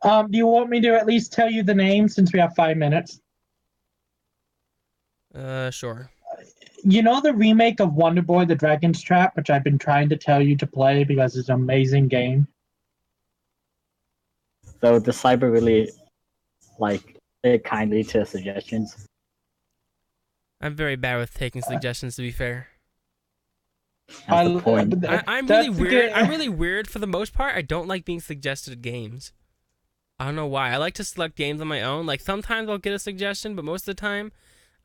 Do you want me to at least tell you the name since we have 5 minutes? Sure. You know the remake of Wonder Boy: The Dragon's Trap, which I've been trying to tell you to play because it's an amazing game. So the cyber really like take kindly to suggestions. I'm very bad with taking suggestions, to be fair. That's the point. I'm really That's weird. I'm good. really weird for the most part. I don't like being suggested games. I don't know why. I like to select games on my own. Like sometimes I'll get a suggestion, but most of the time,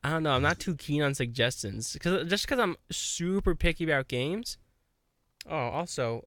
I don't know. I'm not too keen on suggestions because I'm super picky about games. Oh, also,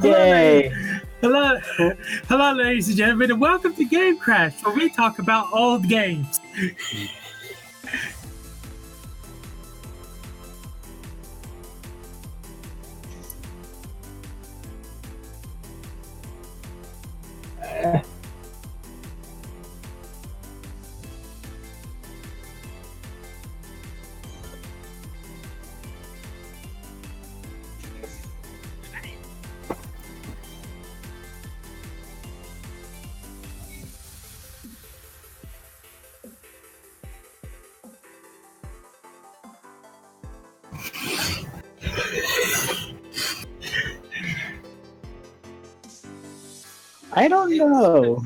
Yay! Hello, hello, ladies and gentlemen, and welcome to GameCrash, where we talk about old games. I don't know.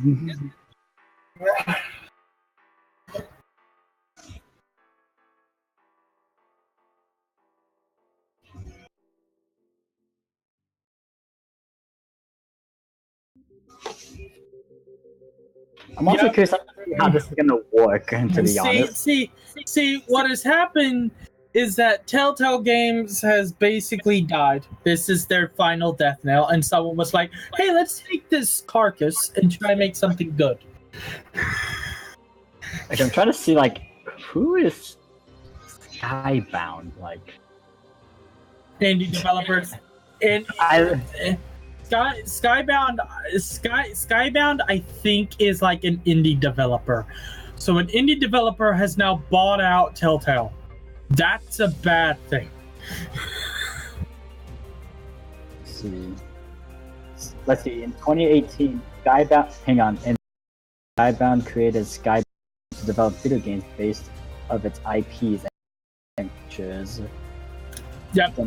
I'm also curious how this is gonna work, to be honest. See, what has happened is that Telltale Games has basically died. This is their final death knell, and someone was like, "Hey, let's take this carcass and try to make something good." Like, I'm trying to see, like, who is Skybound? Like, Indie developers, and Skybound, I think, is like an indie developer. So an indie developer has now bought out Telltale. That's a bad thing. Let's see. In 2018, Skybound created Skybound to develop video games based of its IPs and features. Yep.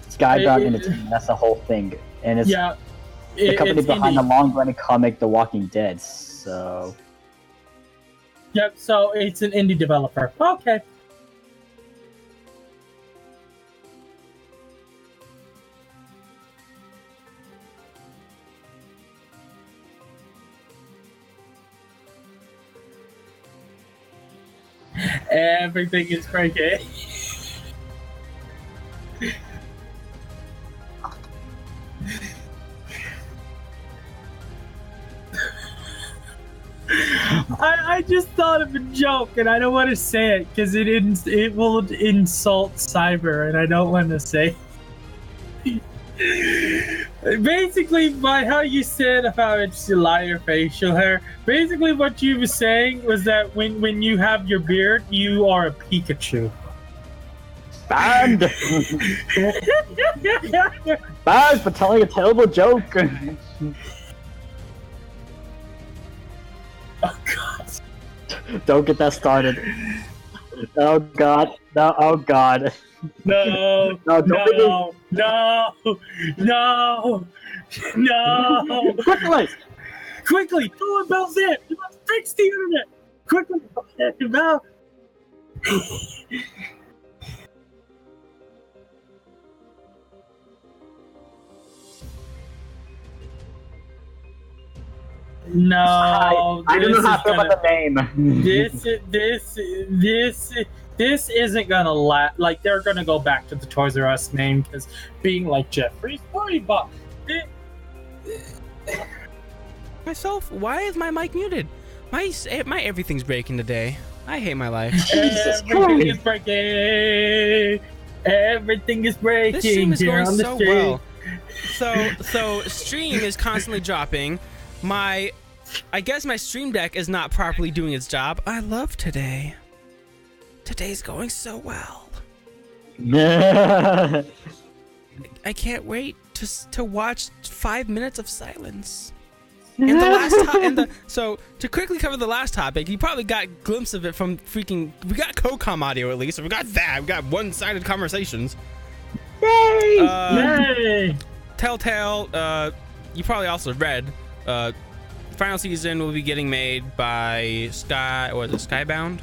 Skybound Entertainment, that's the whole thing. And it's the company behind the long-running comic The Walking Dead, so... Yep, so it's an indie developer. Okay. Everything is breaking. I just thought of a joke, and I don't want to say it because it will insult Cyber, and I don't want to say. Basically, by how you said how it's lighter facial hair, basically what you were saying was that when you have your beard, you are a Pikachu. Banned! Banned for telling a terrible joke! Oh god. Don't get that started. Oh god. No, oh god. No, no, no, no, no, no. Quickly, do it, Bell's it. You must fix the internet. Quickly, Bell. No, I don't know how to feel about the name. This isn't gonna last. Like, they're gonna go back to the Toys R Us name because being like Jeffrey's Party Box. Myself, why is my mic muted? My everything's breaking today. I hate my life. Everything is breaking. Everything is breaking. This stream is going so well. So stream is constantly dropping. I guess my stream deck is not properly doing its job. I love today. Today's going so well. I can't wait to watch 5 minutes of silence. And the last so to quickly cover the last topic, you probably got a glimpse of it from we got CoCom audio at least, so we got that. We got one-sided conversations. Yay! Yay! Telltale, you probably also read, final season will be getting made by Skybound.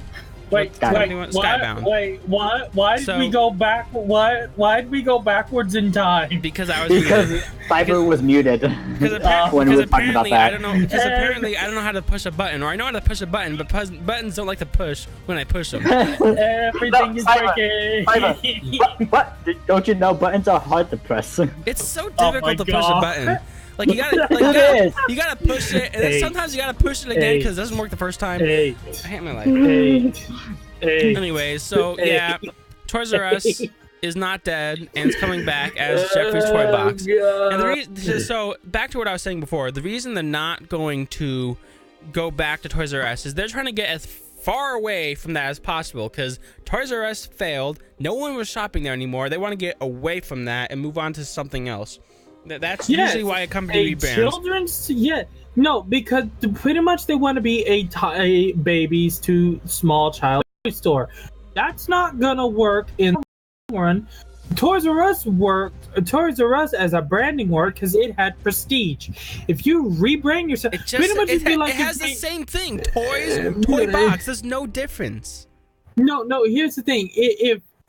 Wait, Skybound. What? Why did we go back? Why did we go backwards in time? Because I was muted. Cyber was muted. Because apparently I don't know. Because apparently I don't know how to push a button, or I know how to push a button, but buttons don't like to push when I push them. Everything is breaking. What? Don't you know buttons are hard to press? It's so difficult to push a button. Like you gotta push it, and then sometimes you gotta push it again because it doesn't work the first time. I hate my life. Anyways, so yeah, Toys R Us is not dead and it's coming back as Jeffrey's Toy Box. And the reason, so back to what I was saying before, the reason they're not going to go back to Toys R Us is they're trying to get as far away from that as possible because Toys R Us failed. No one was shopping there anymore. They want to get away from that and move on to something else. That's usually why a company rebrands. No, because pretty much they want to be a babies to small child store. That's not gonna work in the long run. Toys R Us worked. Toys R Us as a branding work because it had prestige. If you rebrand yourself, it has the same thing. Toy box. There's no difference. No. Here's the thing.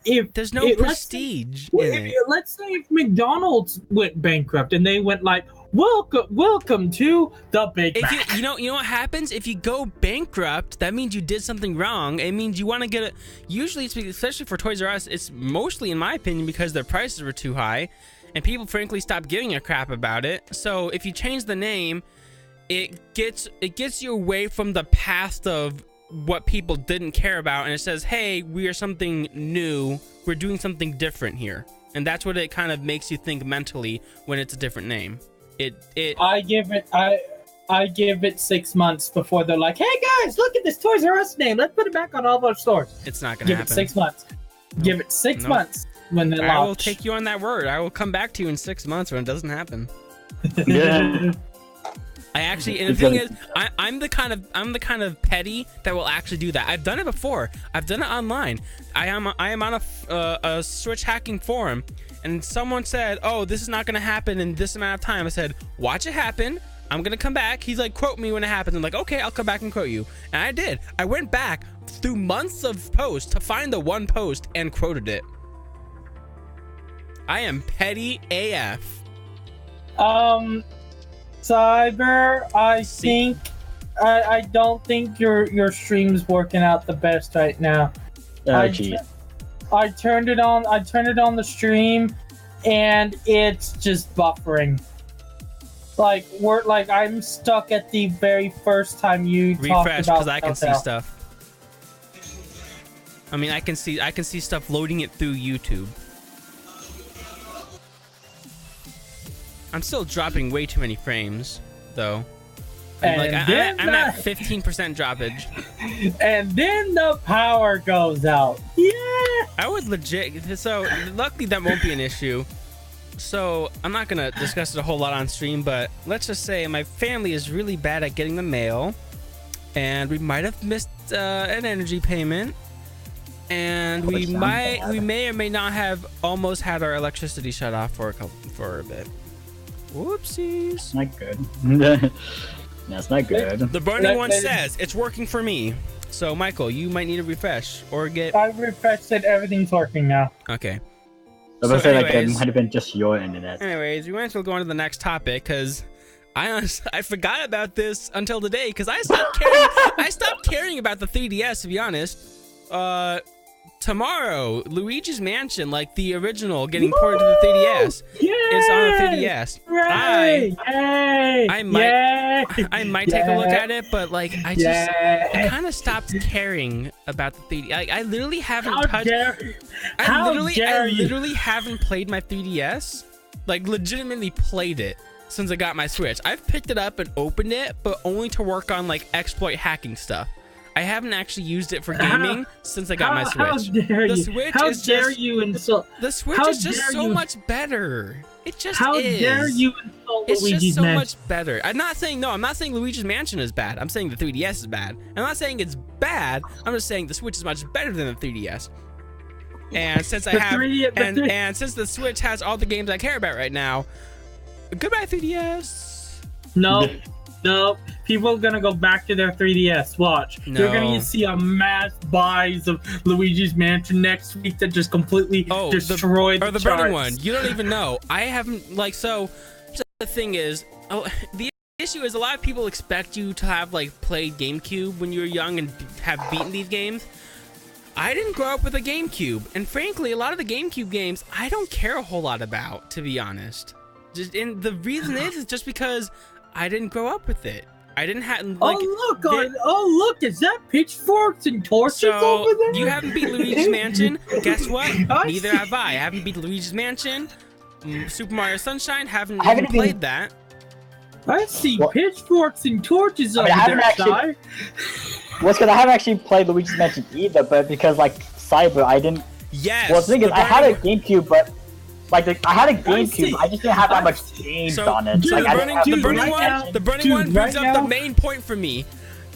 If there's no prestige in it. Let's say if McDonald's went bankrupt and they went like, welcome to the Big Mac. You know what happens if you go bankrupt? That means you did something wrong. It means you want to get it. Usually, especially for Toys R Us, it's mostly, in my opinion, because their prices were too high, and people frankly stopped giving a crap about it. So if you change the name, it gets you away from the past of what people didn't care about, and it says, hey, we are something new, we're doing something different here. And that's what it kind of makes you think mentally when it's a different name. I give it 6 months before they're like, hey guys, look at this Toys R Us name, let's put it back on all of our stores. It's not gonna happen. Give it 6 months. Give it 6 months when they launch. I will take you on that word. I will come back to you in 6 months when it doesn't happen. Yeah. I actually, and the thing is, I'm the kind of petty that will actually do that. I've done it before. I've done it online. I am on a Switch hacking forum, and someone said, "Oh, this is not going to happen in this amount of time." I said, "Watch it happen. I'm gonna come back." He's like, "Quote me when it happens." I'm like, "Okay, I'll come back and quote you." And I did. I went back through months of posts to find the one post and quoted it. I am petty AF. Cyber, I don't think your stream's working out the best right now. I turned it on the stream and it's just buffering. I'm stuck at the very first time you talked about refresh because I can see stuff. I mean, I can see stuff loading it through YouTube. I'm still dropping way too many frames, though. I'm at 15% droppage. And then the power goes out. Yeah! I would legit... So, luckily that won't be an issue. So, I'm not going to discuss it a whole lot on stream, but let's just say my family is really bad at getting the mail. And we might have missed an energy payment. And we may or may not have almost had our electricity shut off for a bit. Whoopsies. Not good. That's not good. The burning one says it's working for me. So Michael, you might need a refresh or get. I refreshed it. Everything's working now. Okay. I was gonna say it might have been just your internet. Anyways, we might as well go on to the next topic because I forgot about this until today because I stopped caring about the 3DS, to be honest. Tomorrow, Luigi's Mansion, like the original, getting ported to the 3DS. It's on the 3DS. I might take a look at it, but like I kind of stopped caring about the 3DS. I literally haven't touched. I literally haven't played my 3DS. Like legitimately played it since I got my Switch. I've picked it up and opened it, but only to work on like exploit hacking stuff. I haven't actually used it for gaming since I got my Switch. The Switch is just so much better. It just is. How dare you insult It's Luigi's just so Mansion? much better. I'm not saying Luigi's Mansion is bad. I'm saying the 3DS is bad. I'm not saying it's bad. I'm just saying the Switch is much better than the 3DS. And since and since the Switch has all the games I care about right now, goodbye 3DS. No. No, people are gonna go back to their 3DS. Watch. No. You're gonna see a mass buys of Luigi's Mansion next week that just completely destroyed the charts. burning one. You don't even know. I haven't like so. The thing is, the issue is a lot of people expect you to have like played GameCube when you were young and have beaten these games. I didn't grow up with a GameCube, and frankly, a lot of the GameCube games I don't care a whole lot about, to be honest. And the reason is just because I didn't grow up with it. I didn't have like. Oh look! Is that pitchforks and torches over there? You haven't beat Luigi's Mansion. Guess what? Neither have I. I haven't beat Luigi's Mansion. Super Mario Sunshine. Haven't even played that. I see pitchforks and torches over there, Sai. Well, because I haven't actually played Luigi's Mansion either, but because like Cyber, I didn't. Yes. Well, the thing is, I had a GameCube, but. Like, I had a GameCube, I just didn't have that much games on it. So like, the burning one brings up the main point for me.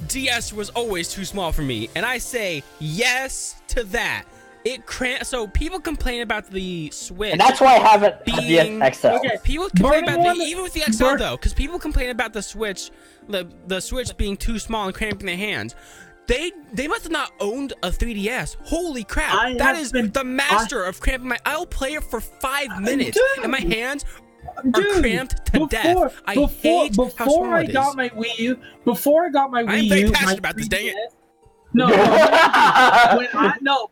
DS was always too small for me, and I say yes to that. So people complain about the Switch. And that's why I haven't had the XL. Okay, people complain about even with the XL though, because people complain about the Switch, the Switch being too small and cramping their hands. They must have not owned a 3DS. Holy crap! That is the master of cramping my. I'll play it for 5 minutes, and my hands are cramped to death. I hate how small it is. Before I got my Wii U, I'm very passionate about this. Dang it! No,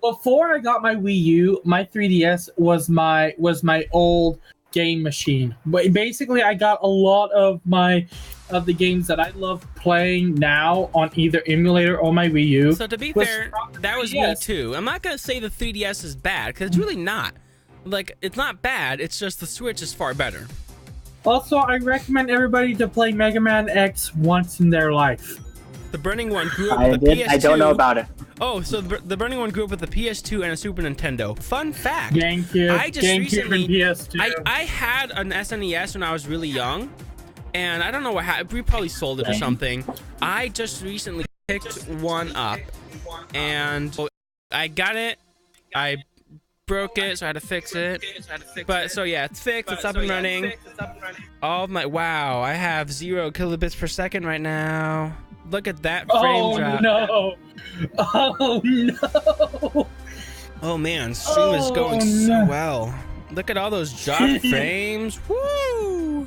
before I got my Wii U, my 3DS was my old game machine. But basically, I got a lot of the games that I love playing now on either emulator or my Wii U. So to be fair, that was me too. I'm not gonna say the 3DS is bad because it's really not. Like, it's not bad. It's just the Switch is far better. Also, I recommend everybody to play Mega Man X once in their life. The Burning One grew up with a PS2. I don't know about it. Oh, so the Burning One grew up with a PS2 and a Super Nintendo. Fun fact. GameCube, I just recently, and PS2. I had an SNES when I was really young, and I don't know what happened. We probably sold it or something. I just recently picked one up, and I got it. I broke it, so I had to fix it. But so yeah, it's fixed. It's up and running. All of my I have 0 kilobits per second right now. Look at that frame drop. No. Oh no! Oh man, stream is going so well. Look at all those drop frames. Woo!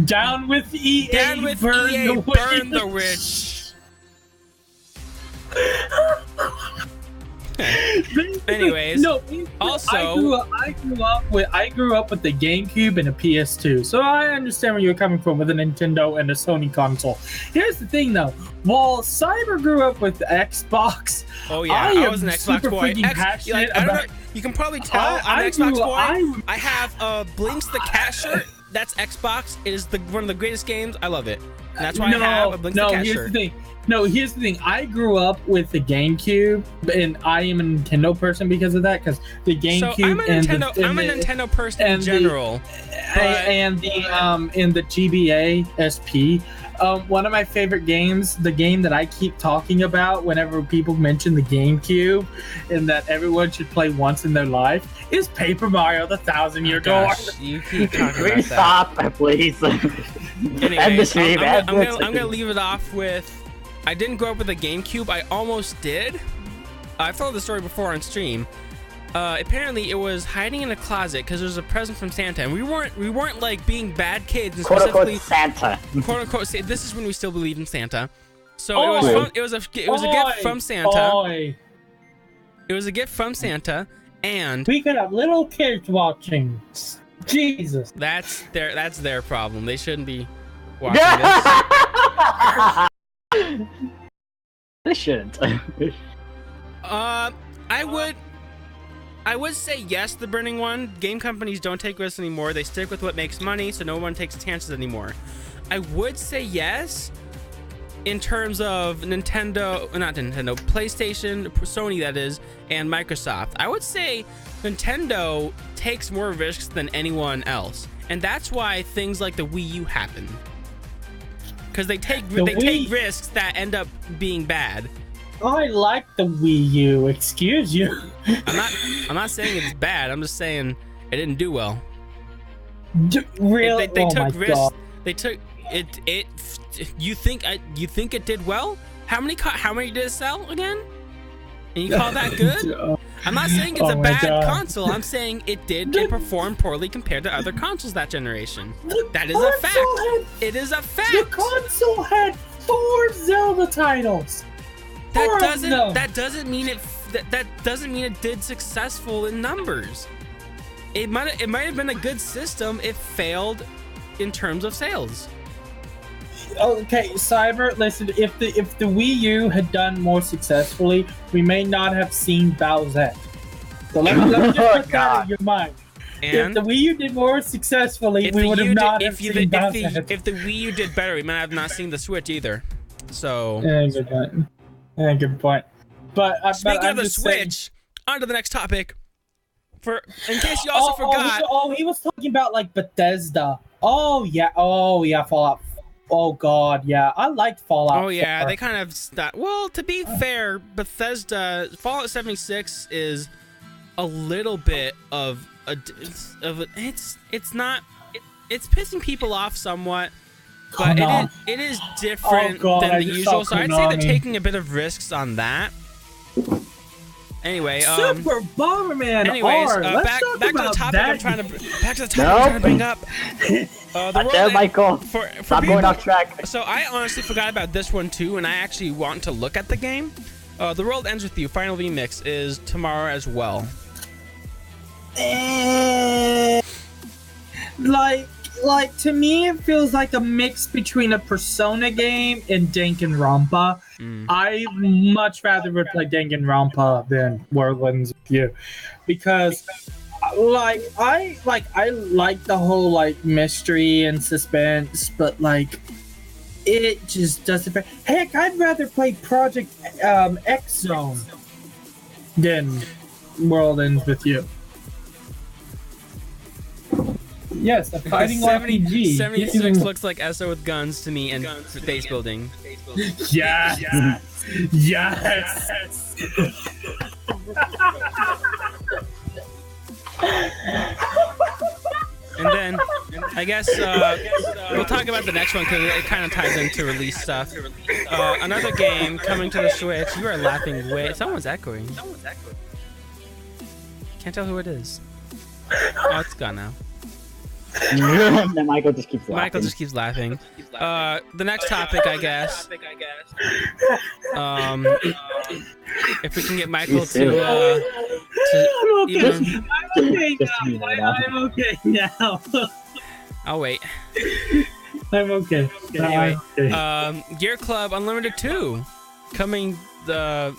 Down with EA. Down with EA. Burn the witch. Anyways, also I grew up with the GameCube and a PS2, so I understand where you're coming from with a Nintendo and a Sony console. Here's the thing, though: while Cyber grew up with Xbox, I was an Xbox boy. You can probably tell I'm an Xbox boy. I have Blinks the Cat shirt. That's Xbox. It is one of the greatest games. I love it. And that's why I have a Blinks the Cat shirt. Here's the thing. I grew up with the GameCube, and I am a Nintendo person because of that. Because the GameCube so I'm a Nintendo person in general. And the GBA SP. One of my favorite games, the game that I keep talking about whenever people mention the GameCube, and that everyone should play once in their life, is Paper Mario: The Thousand-Year Door. You keep talking about that. Stop, please. Anyways, I'm gonna leave it off with. I didn't grow up with a GameCube. I almost did. I've told the story before on stream. Apparently, it was hiding in a closet because there was a present from Santa, and we weren't like being bad kids. And quote unquote Santa. Quote unquote. This is when we still believed in Santa. So it was a gift from Santa. It was a gift from Santa, and we could have little kids watching. Jesus. That's their problem. They shouldn't be watching this. They shouldn't. I would say yes, the Burning One. Game companies don't take risks anymore. They stick with what makes money, so no one takes chances anymore. I would say yes in terms of PlayStation, Sony that is, and Microsoft. I would say Nintendo takes more risks than anyone else. And that's why things like the Wii U happen. Because they take risks that end up being bad. I like the Wii U. Excuse you. I'm not saying it's bad. I'm just saying it didn't do well. Really? They took risks. You think it did well? How many did it sell again? And you call that good? I'm not saying it's a bad console. I'm saying it did perform poorly compared to other consoles that generation. That is a fact. It is a fact. The console had 4 Zelda titles. That doesn't mean it did successful in numbers. It might have been a good system. It failed in terms of sales. Okay, Cyber, listen, if the Wii U had done more successfully, we may not have seen Bowsette. So let me just put that in your mind. And if the Wii U did more successfully, we would have not have seen Bowsette. If the Wii U did better, we might have not seen the Switch either. So good point. Good point. But speaking of the Switch, on to the next topic. In case you also forgot. He was talking about like Bethesda. Oh yeah, Fallout. Oh god, yeah, I liked Fallout. Oh yeah, they kind of stopped. Well, to be fair, Bethesda Fallout 76 is a little bit of it's pissing people off somewhat, but it is different than the usual. So I'd say they're taking a bit of risks on that. Anyway, Super Bomberman. Anyways, back to the topic I'm trying to bring up. Michael. Stop going off track. So I honestly forgot about this one too, and I actually want to look at the game. The World Ends With You Final Remix is tomorrow as well. Like to me, it feels like a mix between a Persona game and Danganronpa. I much rather would play Danganronpa than World Ends With You, because I like the whole like mystery and suspense, but like it just doesn't. Heck, I'd rather play Project X Zone than World Ends With You. Yes, the fighting 76 looks like ESO with guns to me and base building. Yes. And then I guess we'll talk about the next one because it kind of ties into release stuff. Another game coming to the Switch. You are laughing way. Someone's echoing. Can't tell who it is. Oh, it's gone now. Michael just keeps laughing. The next topic, I guess. If we can get Michael to I'm okay now. I'll wait. I'm okay. Anyway, Gear Club Unlimited 2 coming the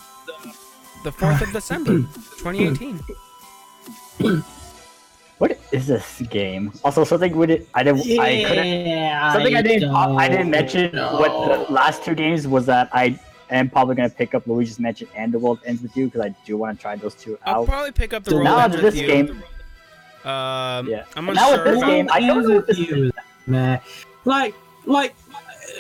4th of December, 2018. What is this game? Also, something I didn't mention. What the last 2 games was that I am probably gonna pick up Luigi's Mansion and The World Ends With You because I do want to try those 2 out. I'll probably pick up The World Ends With You. Game, yeah. I'm now with this game, I don't know what this is. Man, like,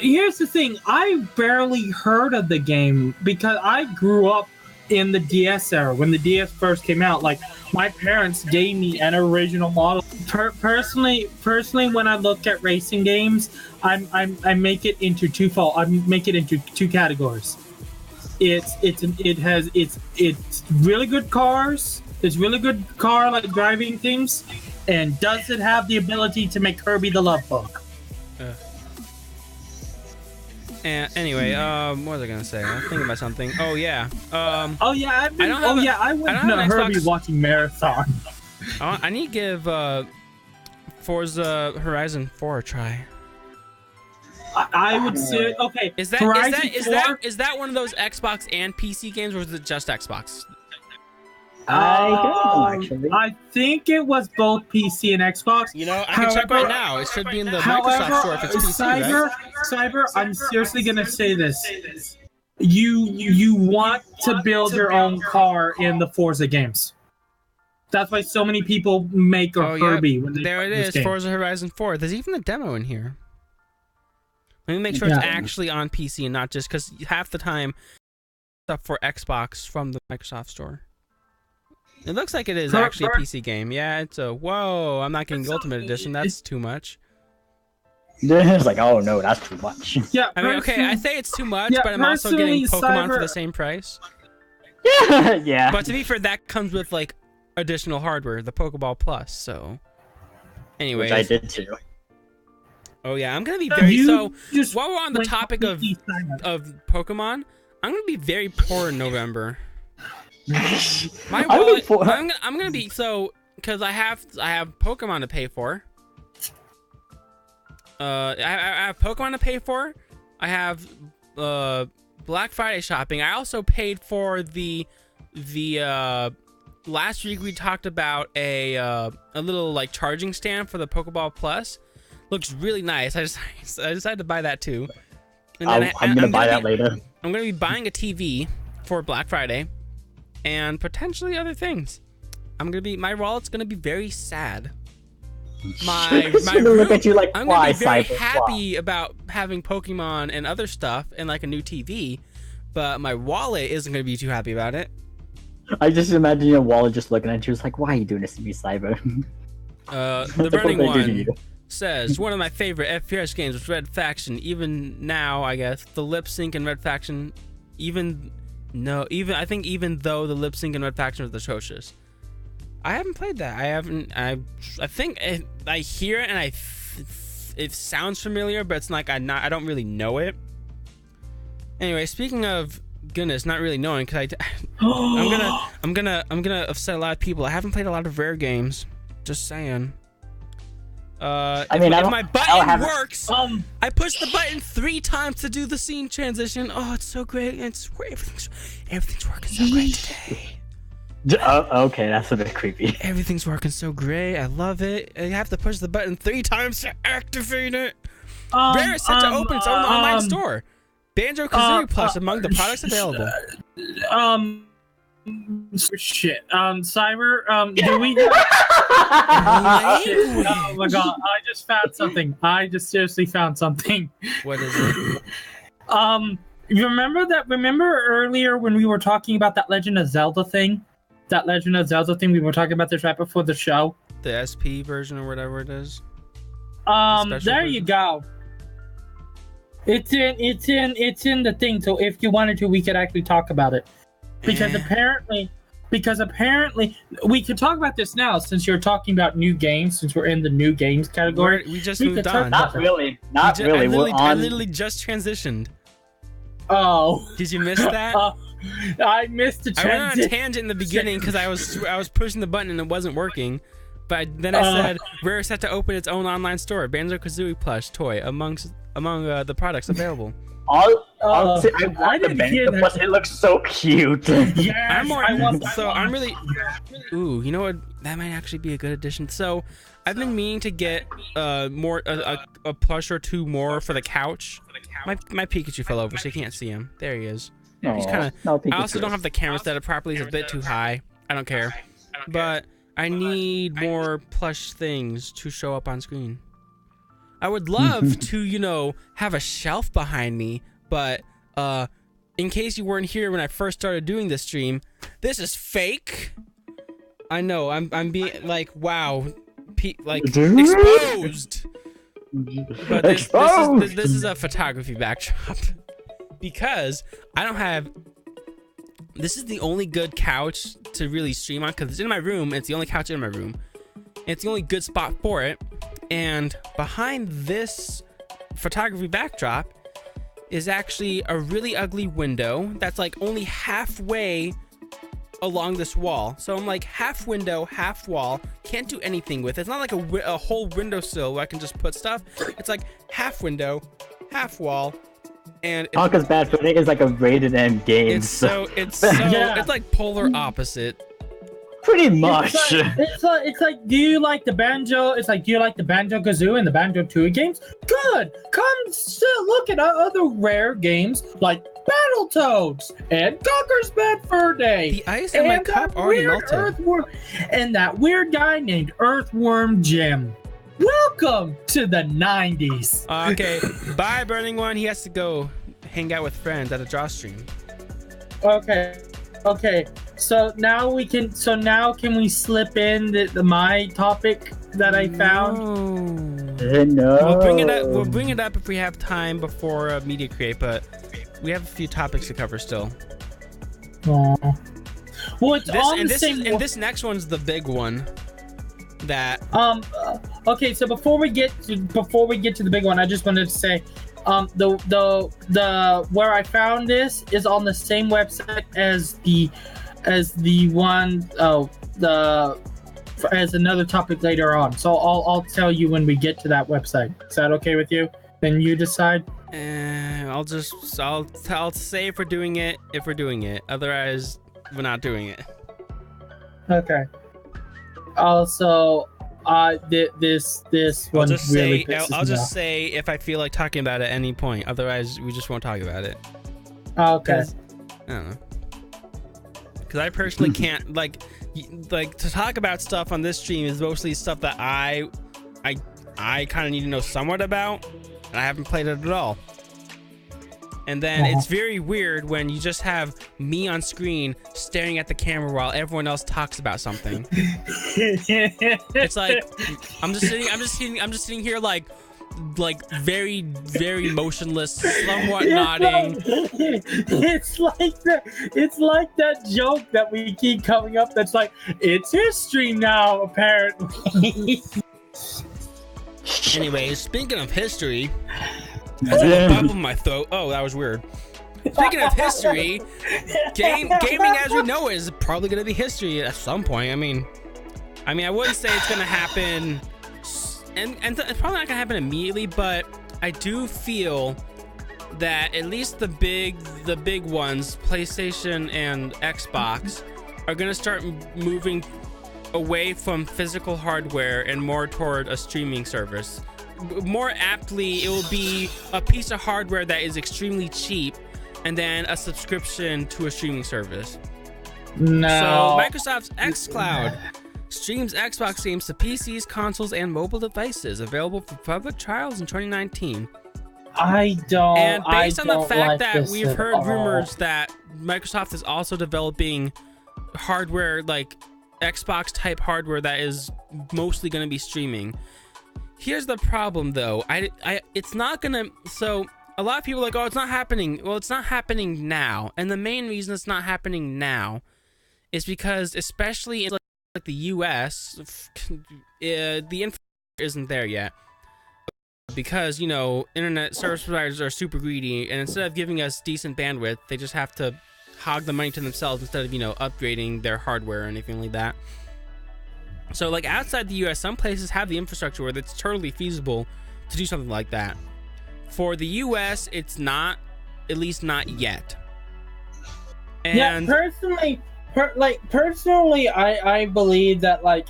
here's the thing. I barely heard of the game because I grew up in the DS era when the DS first came out. Like, my parents gave me an original model. Personally, when I look at racing games, I make it into twofold. I make it into 2 categories. It's really good cars. It's really good car like driving things, and does it have the ability to make Kirby the Love Bug? And anyway, what was I gonna say? I'm thinking about something. Oh yeah. I went to Herbie watching Marathon. I need to give Forza Horizon 4 a try. I would say okay. Is that one of those Xbox and PC games, or is it just Xbox? I don't know, actually. I think it was both PC and Xbox. You know, I can check right now. It should be in the Microsoft Store if it's PC, right? Cyber, I'm seriously gonna say this. You want to build your own car in the Forza games. That's why so many people make a Kirby. When they there it is, Forza Horizon 4. There's even a demo in here. Let me make sure it's actually on PC and not just because half the time stuff for Xbox from the Microsoft Store. It looks like it is actually a PC game. Yeah, it's a... Whoa, I'm not getting the Ultimate Edition. That's too much. It's like, oh no, that's too much. Yeah, I mean, okay, I say it's too much, but I'm also getting personally, Pokemon for Cyber- the same price. Yeah, yeah. But to be fair, that comes with like additional hardware, the Pokeball Plus. So, anyways, Which I did too. Oh yeah, I'm gonna be very so. just While we're on the went topic of Pokemon, I'm gonna be very poor in November. My wallet, I'm gonna be so because I have Pokemon to pay for. I have Pokemon to pay for. I have Black Friday shopping. I also paid for the last week we talked about a little like charging stand for the Pokeball Plus. Looks really nice. I decided to buy that too. And then I'm gonna buy that later. I'm gonna be buying a TV for Black Friday, and potentially other things. My wallet's gonna be very sad. My room, look at you like, I'm gonna be very happy about having Pokemon and other stuff and like a new TV, but my wallet isn't gonna be too happy about it. I just imagine your wallet just looking at you, it's like, why are you doing this to me, Cyber? The Burning One says one of my favorite FPS games was Red Faction. Even now, I guess the lip sync in Red Faction, even though the lip sync in Red Faction was atrocious. I haven't played that. I think I hear it and it sounds familiar, but it's like I don't really know it. Anyway, speaking of goodness, not really knowing, because I'm gonna upset a lot of people. I haven't played a lot of Rare games. Just saying. If my button works, I push the button 3 times to do the scene transition. Oh, it's so great. Everything's working so great today. Okay, that's a bit creepy. Everything's working so great. I love it. I have to push the button 3 times to activate it. Rare is set to open its own online store. Banjo-Kazooie Plus among the products available. Shit. Cyber, do we... Oh my god, I just found something. I just seriously found something. What is it? You remember earlier when we were talking about that Legend of Zelda thing? That Legend of Zelda thing, we were talking about this right before the show. The SP version or whatever it is. There you go. It's in the thing, so if you wanted to, we could actually talk about it. Because apparently we could talk about this now since you're talking about new games, since we're in the new games category. We just moved on. Not really. I literally just transitioned. Oh. Did you miss that? I missed the transition. I went on a tangent in the beginning because I was pushing the button and it wasn't working. But then I said Rare is set to open its own online store, Banjo-Kazooie plush toy among the products available. I didn't hear that. Plus, it looks so cute. Yeah, I'm really. Ooh, you know what? That might actually be a good addition. So, I've been meaning to get more a plush or 2 more for the couch. My Pikachu fell over, so you can't see him. There he is. He's kind of. I also don't have the camera set up properly. It's a bit too high. I don't care, but I need more plush things to show up on screen. I would love to, have a shelf behind me, but in case you weren't here when I first started doing this stream, this is fake. I know, I'm being like, wow, exposed. But this is a photography backdrop because I don't have. This is the only good couch to really stream on because it's in my room. It's the only couch in my room. And it's the only good spot for it. And behind this photography backdrop is actually a really ugly window that's like only halfway along this wall. So I'm like half window, half wall. Can't do anything with it. It's not like a whole windowsill where I can just put stuff. It's like half window, half wall. And Honka's Bad Footing is like a rated M game. It's it's like polar opposite. Pretty much. It's like, do you like the Banjo? It's like, do you like the Banjo-Kazooie and the Banjo-Tooie games? Good. Come look at other Rare games like Battletoads and Conker's Bad Fur Day. The ice in my cup already melted. And that weird guy named Earthworm Jim. Welcome to the 90s. Okay, bye, Burning One. He has to go hang out with friends at a draw stream. Okay. So now we can. So now can we slip in the my topic that I found? No. We'll bring it up if we have time before Media Create, but we have a few topics to cover still. Well, it's on the same. And this next one's the big one. That okay, so before we get to the big one, I just wanted to say, the where I found this is on the same website as the one as another topic later on. So I'll tell you when we get to that website. Is that okay with you? Then you decide. I'll say if we're doing it. Otherwise, we're not doing it. Okay. Also, this one really pisses me off. I'll just say if I feel like talking about it at any point. Otherwise, we just won't talk about it. Okay. I don't know. Because I personally can't like to talk about stuff on this stream is mostly stuff that I kind of need to know somewhat about, and I haven't played it at all. And then it's very weird when you just have me on screen staring at the camera while everyone else talks about something. It's like I'm just sitting here like very, very motionless, somewhat nodding. It's like that joke that we keep coming up that's like, it's history now, apparently. Anyway, speaking of history, I have a bump in my throat. Oh, that was weird. Speaking of history, gaming as we know it is probably going to be history at some point. I mean, I wouldn't say it's going to happen, and it's probably not going to happen immediately, but I do feel that at least the big ones, PlayStation and Xbox, are going to start moving away from physical hardware and more toward a streaming service. More aptly, it will be a piece of hardware that is extremely cheap and then a subscription to a streaming service. No. So Microsoft's xCloud streams Xbox games to PCs, consoles, and mobile devices, available for public trials in 2019. And based on the fact that we've heard rumors that Microsoft is also developing hardware, like Xbox type hardware, that is mostly going to be streaming. Here's the problem, though. It's not gonna. So a lot of people are like, oh, it's not happening. Well, it's not happening now, and the main reason it's not happening now is because, especially in like the U.S., the infrastructure isn't there yet. Because, you know, internet service providers are super greedy, and instead of giving us decent bandwidth, they just have to hog the money to themselves instead of, you know, upgrading their hardware or anything like that. So, like, outside the US, some places have the infrastructure where it's totally feasible to do something like that. For the US, it's not, at least not yet. And yeah, personally, I believe that, like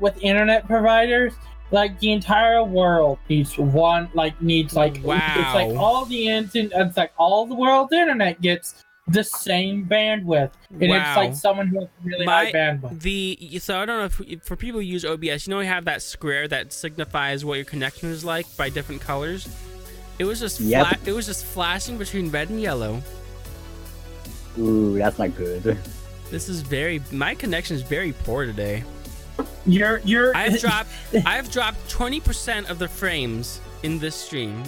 with internet providers, like the entire world needs wow. It's like all the internet, it's like all the world's internet gets the same bandwidth, and it's like someone who has really high bandwidth. So I don't know if for people who use OBS, you know, you have that square that signifies what your connection is like by different colors. It was just it was just flashing between red and yellow. Ooh, that's not good. This is my connection is very poor today. I've dropped 20% of the frames in this stream.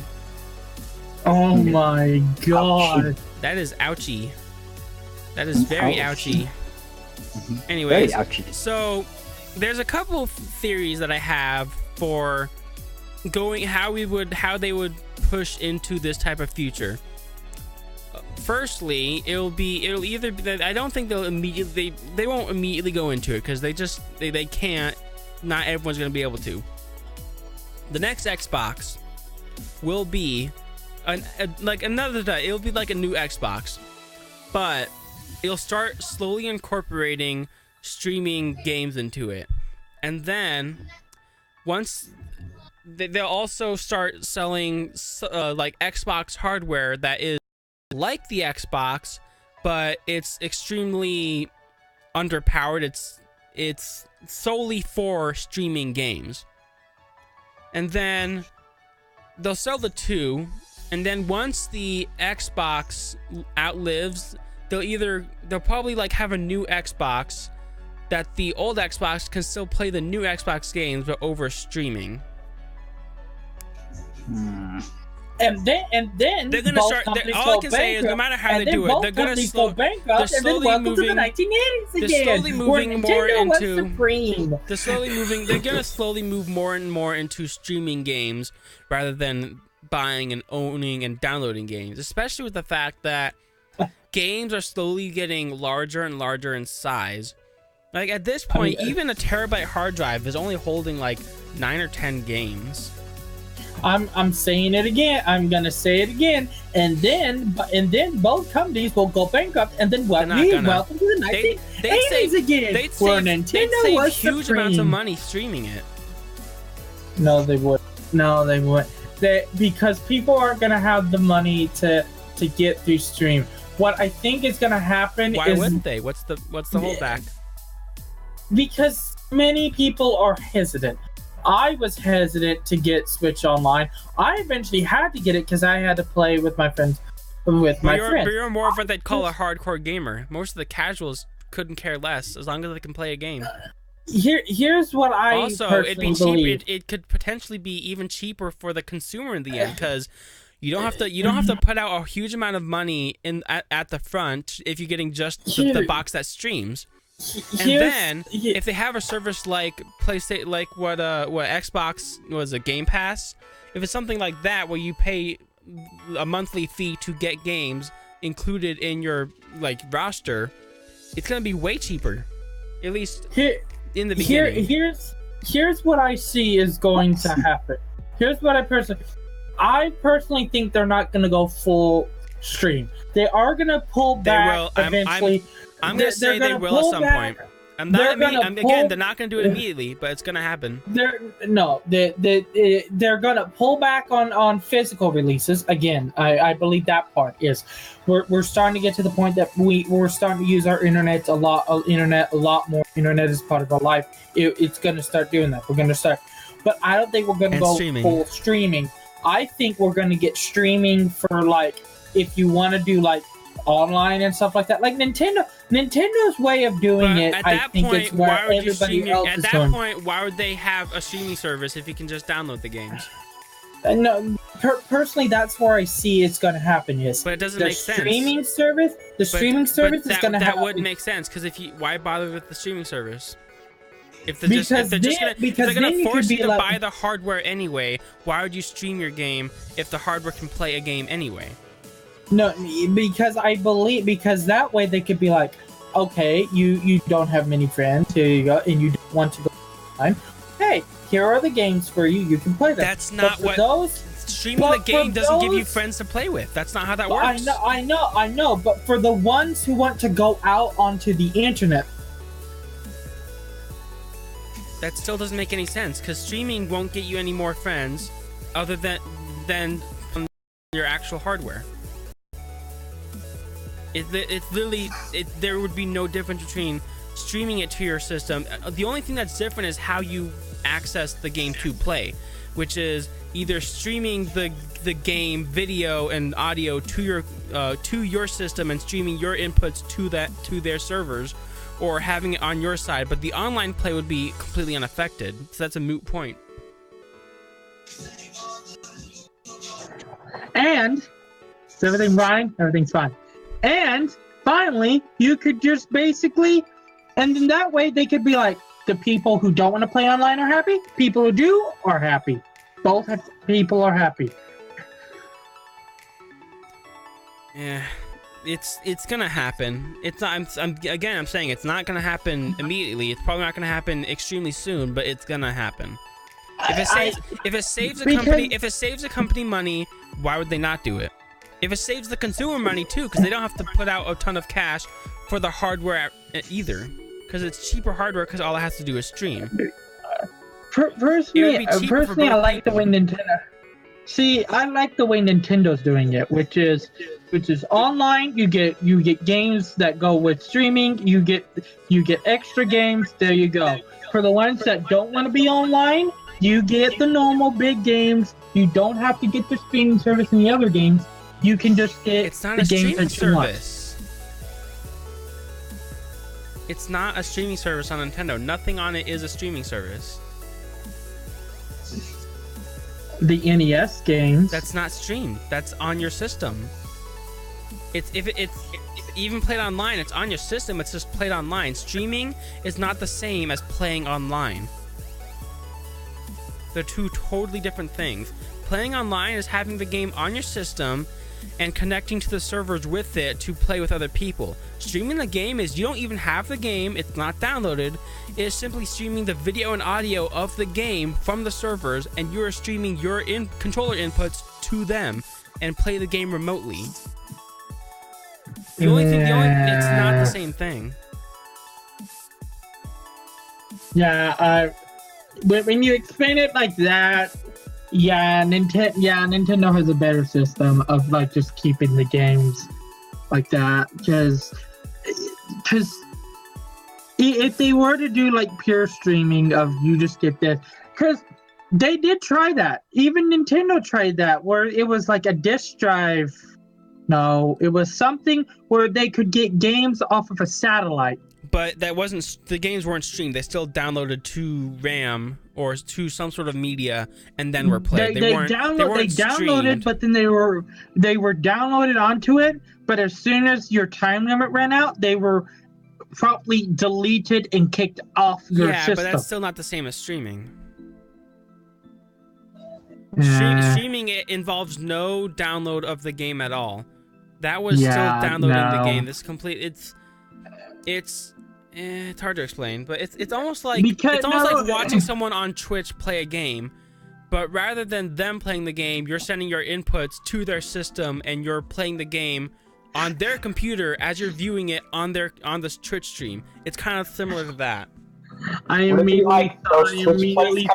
Oh my god. That is ouchy. That is very ouchy. Very Anyways, ouchy. So there's a couple of theories that I have for how they would push into this type of future. Firstly, it'll either be that I don't think they won't immediately go into it because they can't. Not everyone's gonna be able to. The next Xbox will be it'll be like a new Xbox, but it'll start slowly incorporating streaming games into it, and then once they'll also start selling like Xbox hardware that is like the Xbox, but it's extremely underpowered. It's solely for streaming games, and then they'll sell the two. And then once the Xbox outlives they'll probably like have a new Xbox that the old Xbox can still play the new Xbox games but over streaming. And then they're gonna start. All I can say is, no matter how they do it, they're gonna they're slowly moving. They're slowly moving more into. They're gonna slowly move more and more into streaming games rather than buying and owning and downloading games. Especially with the fact that games are slowly getting larger and larger in size. Like at this point, even a terabyte hard drive is only holding like 9 or 10 games. I'm saying it again. I'm gonna say it again, and then both companies will go bankrupt, and then welcome to the 1980s again. They'd save huge amounts of money streaming it. No, they would. No, they would. Because people aren't gonna have the money to get through stream. What I think is gonna happen Why wouldn't they? What's the holdback? Because many people are hesitant. I was hesitant to get Switch Online. I eventually had to get it because I had to play with my friends. But you're more of what they'd call a hardcore gamer. Most of the casuals couldn't care less as long as they can play a game. Here's what I also it'd be cheap. It could potentially be even cheaper for the consumer in the end because you don't have to put out a huge amount of money at the front if you're getting just the box that streams. And then, if they have a service like PlayStation, like what Xbox was, a Game Pass, if it's something like that where you pay a monthly fee to get games included in your like roster, it's gonna be way cheaper, at least in the beginning. Here's what I see is going to happen. Here's what I personally think they're not gonna go full stream. They are gonna pull back eventually. I'm gonna say they will at some point. They're not gonna do it immediately, but it's gonna happen. They're gonna pull back on physical releases again. I believe that part is we're starting to get to the point that we're starting to use our internet a lot more. Internet is part of our life. It's gonna start doing that. We're gonna start, but I don't think we're gonna go full streaming. I think we're gonna get streaming for like if you want to do like online and stuff like that, like Nintendo's way of doing it. I think it's where everybody else is going. At that point, why would they have a streaming service if you can just download the games? No, personally, that's where I see it's going to happen. Yes, but it doesn't make sense. The streaming service is going to happen. That wouldn't make sense because why bother with the streaming service? If they're going to force you to buy the hardware anyway, why would you stream your game if the hardware can play a game anyway? No, because that way they could be like, okay, you don't have many friends, here you go, and you don't want to go online. Hey, here are the games for you. You can play them. That's not what streaming the game doesn't give you friends to play with. That's not how that works. I know. But for the ones who want to go out onto the internet, that still doesn't make any sense because streaming won't get you any more friends, other than from your actual hardware. It's literally there would be no difference between streaming it to your system. The only thing that's different is how you access the game to play, which is either streaming the game video and audio to your system and streaming your inputs to their servers, or having it on your side. But the online play would be completely unaffected, so that's a moot point. And is everything fine? Everything's fine. And finally, you could just basically, and in that way, they could be like, the people who don't want to play online are happy. People who do are happy. Both people are happy. Yeah, it's gonna happen. It's not. I'm saying it's not gonna happen immediately. It's probably not gonna happen extremely soon, but it's gonna happen. If it saves a company money, why would they not do it? If it saves the consumer money too, because they don't have to put out a ton of cash for the hardware either, because it's cheaper hardware because all it has to do is stream. Personally, I like the way Nintendo. See, I like the way Nintendo's doing it, which is online. You get games that go with streaming. You get extra games. There you go. For the ones that don't want to be online, you get the normal big games. You don't have to get the streaming service and the other games. You can just get it's not a streaming service. It's not a streaming service on Nintendo. Nothing on it is a streaming service. The NES games. That's not streamed. That's on your system. If it's even played online, it's on your system. It's just played online. Streaming is not the same as playing online. They're two totally different things. Playing online is having the game on your system and connecting to the servers with it to play with other people. Streaming the game is you don't even have the game, it's not downloaded, it is simply streaming the video and audio of the game from the servers, and you are streaming your controller inputs to them and play the game remotely. It's not the same thing. Yeah, when you explain it like that, Nintendo has a better system of like just keeping the games like that, because if they were to do like pure streaming of you just get this, because they did try that. Even Nintendo tried that, where it was like a disk drive. No, it was something where they could get games off of a satellite. But that wasn't, the games weren't streamed. They still downloaded to RAM or to some sort of media and then were played. They downloaded, streamed. But then they were downloaded onto it. But as soon as your time limit ran out, they were promptly deleted and kicked off your system. Yeah, but that's still not the same as streaming. Streaming it involves no download of the game at all. That was still downloading the game. It's hard to explain, but it's almost like like watching someone on Twitch play a game, but rather than them playing the game, you're sending your inputs to their system and you're playing the game on their computer as you're viewing it on this Twitch stream. It's kind of similar to that. I immediately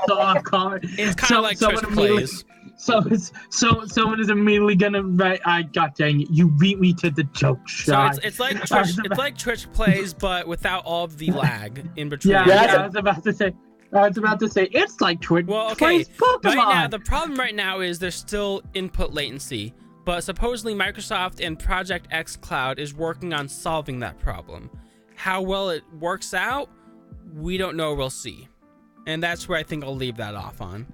saw a comment. It's kind of like Twitch plays. Someone is immediately gonna write, God dang it, you beat me to the joke shot. So it's like Twitch, it's like Twitch plays, but without all of the lag in between. I was about to say it's like Twitch plays Pokemon. Right now, the problem right now is there's still input latency, but supposedly Microsoft and Project xCloud is working on solving that problem. How well it works out, we don't know. We'll see, and that's where I think I'll leave that off on.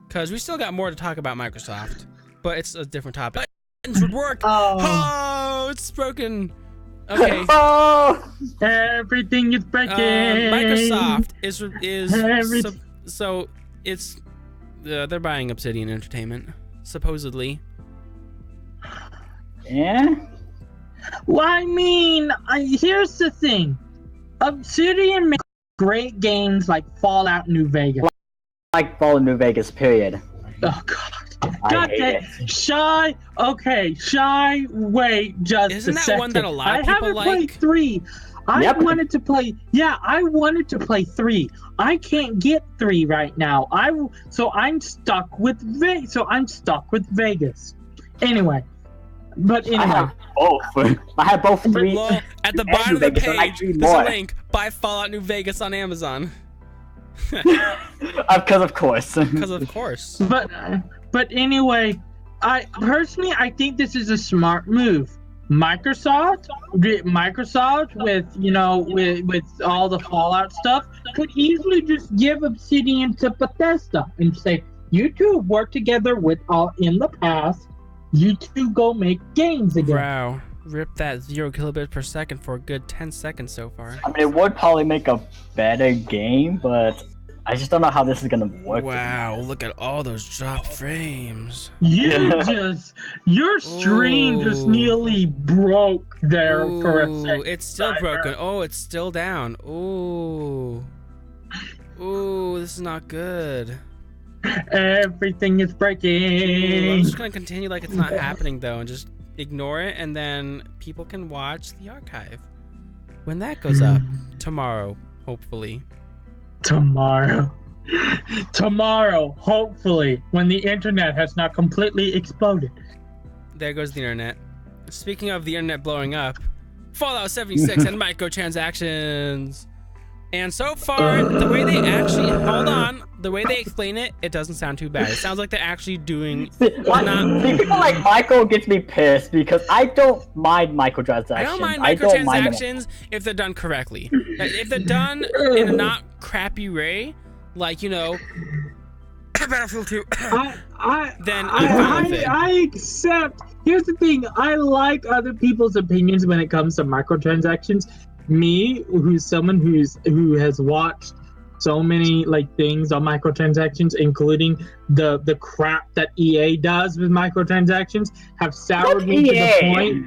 Because we still got more to talk about Microsoft, but it's a different topic. Buttons would work. Oh, it's broken. Okay. Everything is breaking. Microsoft is they're buying Obsidian Entertainment, supposedly. Yeah. Well, I mean, here's the thing. Obsidian makes great games like Fallout New Vegas. Like Fallout New Vegas, period. Oh God! God dang, Shy. Okay, Shy. Wait, just Isn't a that second. one that a lot of people haven't played 3. I wanted to play. Yeah, I wanted to play 3. I can't get 3 right now. I'm stuck with Vegas. Anyway, I have both. I have both 3. Well, at the bottom of the page, there's a link. Buy Fallout New Vegas on Amazon. Because of course. But anyway, I think this is a smart move. Microsoft with all the Fallout stuff could easily just give Obsidian to Bethesda and say, you two work together in the past. You two go make games again. Wow. Rip that 0 kilobits per second for a good 10 seconds so far. I mean, it would probably make a better game, but I just don't know how this is gonna work. Wow, look at all those dropped frames. Your stream just nearly broke there for a second. It's still broken. Oh, it's still down. Ooh, this is not good. Everything is breaking. I'm just gonna continue like it's not happening though, and just ignore it, and then people can watch the archive when that goes up tomorrow, hopefully. Tomorrow, hopefully, when the internet has not completely exploded. There goes the internet. Speaking of the internet blowing up, Fallout 76 and microtransactions. And so far, the way they actually the way they explain it, it doesn't sound too bad. It sounds like they're actually doing. People like Michael gets me pissed because I don't mind microtransactions. I don't mind microtransactions if they're done correctly. If they're done in a not crappy way, like Battlefield 2, then I'm fine with it. I accept. Here's the thing: I like other people's opinions when it comes to microtransactions. Me, who's someone who has watched so many things on microtransactions, including the crap that EA does with microtransactions, have soured me to the point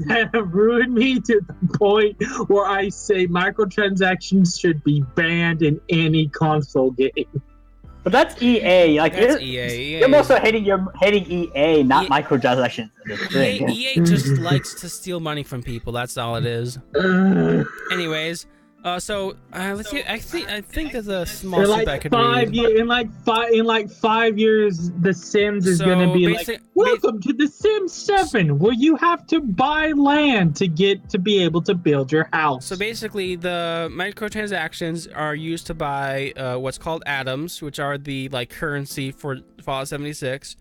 that have ruined me to the point where I say microtransactions should be banned in any console game. But that's EA. That's EA. You're also hating EA, not microtransactions. EA just likes to steal money from people. That's all it is. Anyways, let's see. I think there's a small step I could read. In 5 years, The Sims is gonna be welcome to The Sims 7, where you have to buy land to be able to build your house. So basically, the microtransactions are used to buy what's called atoms, which are the currency for Fallout 76.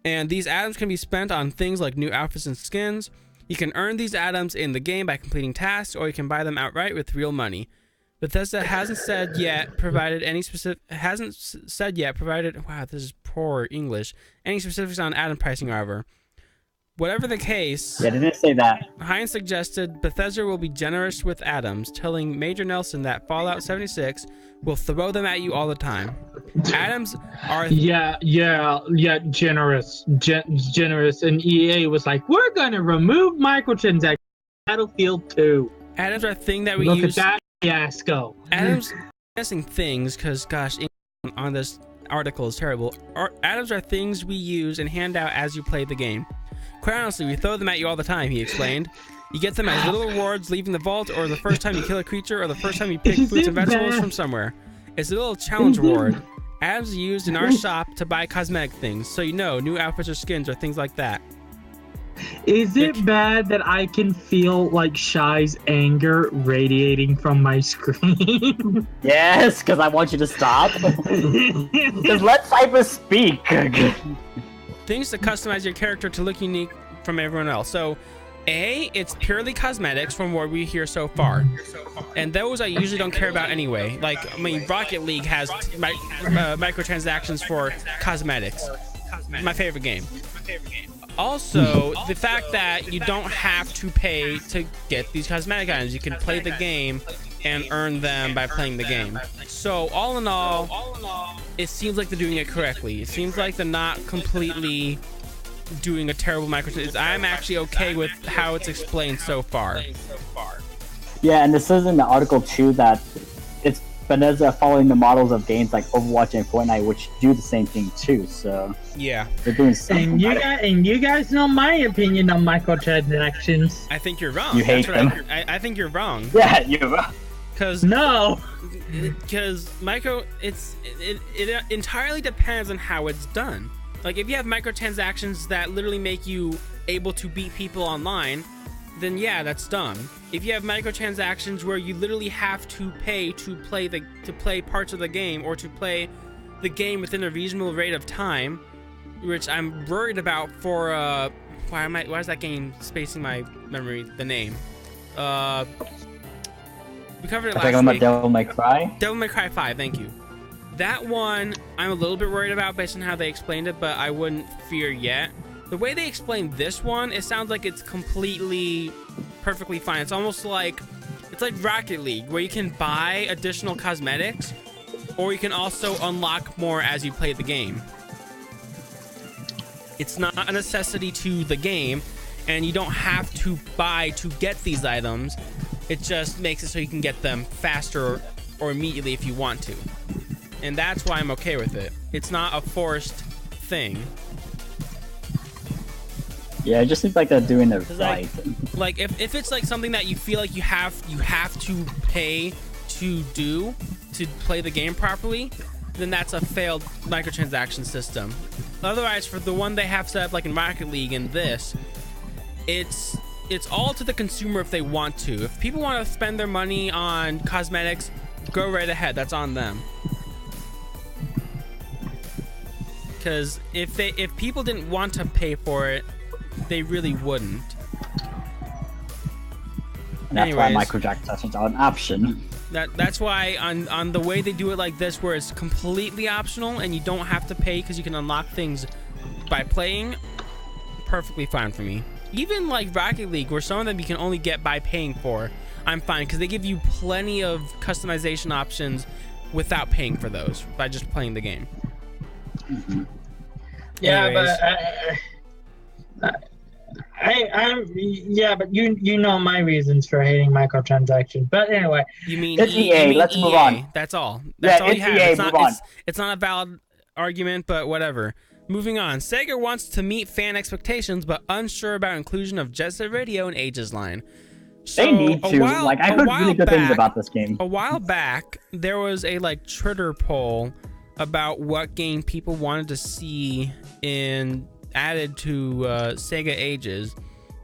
And these atoms can be spent on things like new outfits and skins. You can earn these atoms in the game by completing tasks, or you can buy them outright with real money. Bethesda hasn't said yet provided any specific. Wow, this is poor English. Any specifics on atom pricing, however. Whatever the case, yeah, they didn't say that. Hines suggested Bethesda will be generous with atoms, telling Major Nelson that Fallout 76 will throw them at you all the time. Atoms are generous, and EA was like, we're gonna remove microtransactions. Battlefield 2. Atoms are a thing that we use. Look at that fiasco. Atoms, guessing things, because gosh, on this article is terrible. Atoms are things we use and hand out as you play the game. Quite honestly, we throw them at you all the time, he explained. You get them as little rewards leaving the vault, or the first time you kill a creature, or the first time you pick fruits and vegetables from somewhere. It's a little challenge reward. Atoms are used in our shop to buy cosmetic things, so new outfits or skins or things like that. Is it bad that I can feel Shy's anger radiating from my screen? Yes, because I want you to stop. Because let Cypher speak. Things to customize your character to look unique from everyone else. So, it's purely cosmetics from what we hear so far. And those I usually don't care about anyway. Rocket League has microtransactions for cosmetics. My favorite game. Also, the fact that you don't have to pay to get these cosmetic items. You can play the game and earn them by playing the game. So, all in all, it seems like they're doing it correctly. It seems like they're not completely doing a terrible microtransaction. I'm actually okay with how it's explained so far. Yeah, and this says in the article too that it's Bethesda following the models of games like Overwatch and Fortnite, which do the same thing too. So yeah, they're doing something. And you guys know my opinion on microtransactions. I think you're wrong. You hate them. I think you're wrong. Yeah, you're wrong. Because it entirely depends on how it's done. If you have microtransactions that literally make you able to beat people online, then yeah, that's dumb. If you have microtransactions where you literally have to pay to play parts of the game, or to play the game within a reasonable rate of time, which I'm worried about for why is that game spacing my memory? The name. We covered it last week. Devil May Cry? Devil May Cry 5, thank you. That one, I'm a little bit worried about based on how they explained it, but I wouldn't fear yet. The way they explained this one, it sounds like it's completely perfectly fine. It's almost like Rocket League, where you can buy additional cosmetics, or you can also unlock more as you play the game. It's not a necessity to the game, and you don't have to buy to get these items. It just makes it so you can get them faster or immediately if you want to. And that's why I'm okay with it. It's not a forced thing. Yeah, it just seems like they're doing it right. If it's something that you feel like you have to pay to do to play the game properly, then that's a failed microtransaction system. Otherwise, for the one they have set up in Rocket League and this, it's it's all to the consumer if they want to. If people want to spend their money on cosmetics, go right ahead. That's on them. Because if people didn't want to pay for it, they really wouldn't. And that's why microtransactions are an option. That's why on the way they do it like this, where it's completely optional and you don't have to pay because you can unlock things by playing, perfectly fine for me. Even like Rocket League, where some of them you can only get by paying for, I'm fine because they give you plenty of customization options without paying for those by just playing the game. Mm-hmm. Yeah, Anyways. but but you know my reasons for hating microtransactions. But anyway, You mean it's EA? Let's move on. That's all. That's all you have. EA, move on. It's not a valid argument, but whatever. Moving on. Sega wants to meet fan expectations, but unsure about inclusion of Jet Set Radio and Ages Line. So they need to. I heard really good things about this game. A while back, there was a Twitter poll about what game people wanted to see added to Sega Ages,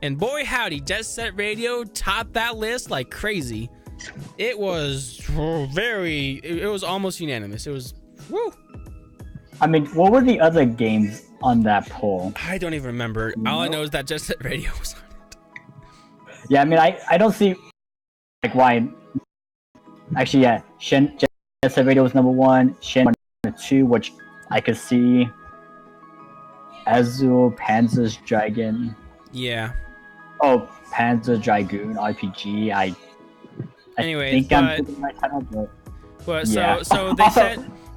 and boy howdy, Jet Set Radio topped that list like crazy. It was it was almost unanimous. It was woo. I mean, what were the other games on that poll? I don't even remember. All I know is that Jet Set Radio was on it. Yeah, I mean, I don't see why. Actually, yeah, Jet Set Radio was number 1. Shen 2, which I could see. Azul, Panzer's Dragon. Yeah. Oh, Panzer Dragoon RPG. I Anyways, think I'm thinking my title, but yeah. so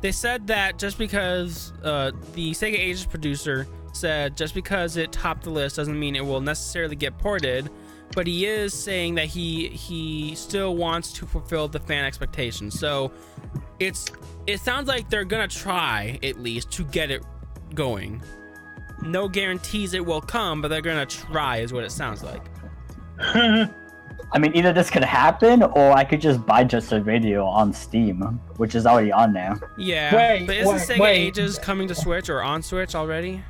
they said that just because the Sega Ages producer said just because it topped the list doesn't mean it will necessarily get ported, but he is saying that he still wants to fulfill the fan expectations. So it sounds like they're gonna try at least to get it going. No guarantees it will come, but they're gonna try is what it sounds like. I mean, either this could happen, or I could just buy Jet Set Radio on Steam, which is already on there. Yeah, but isn't Sega Ages coming to Switch or on Switch already?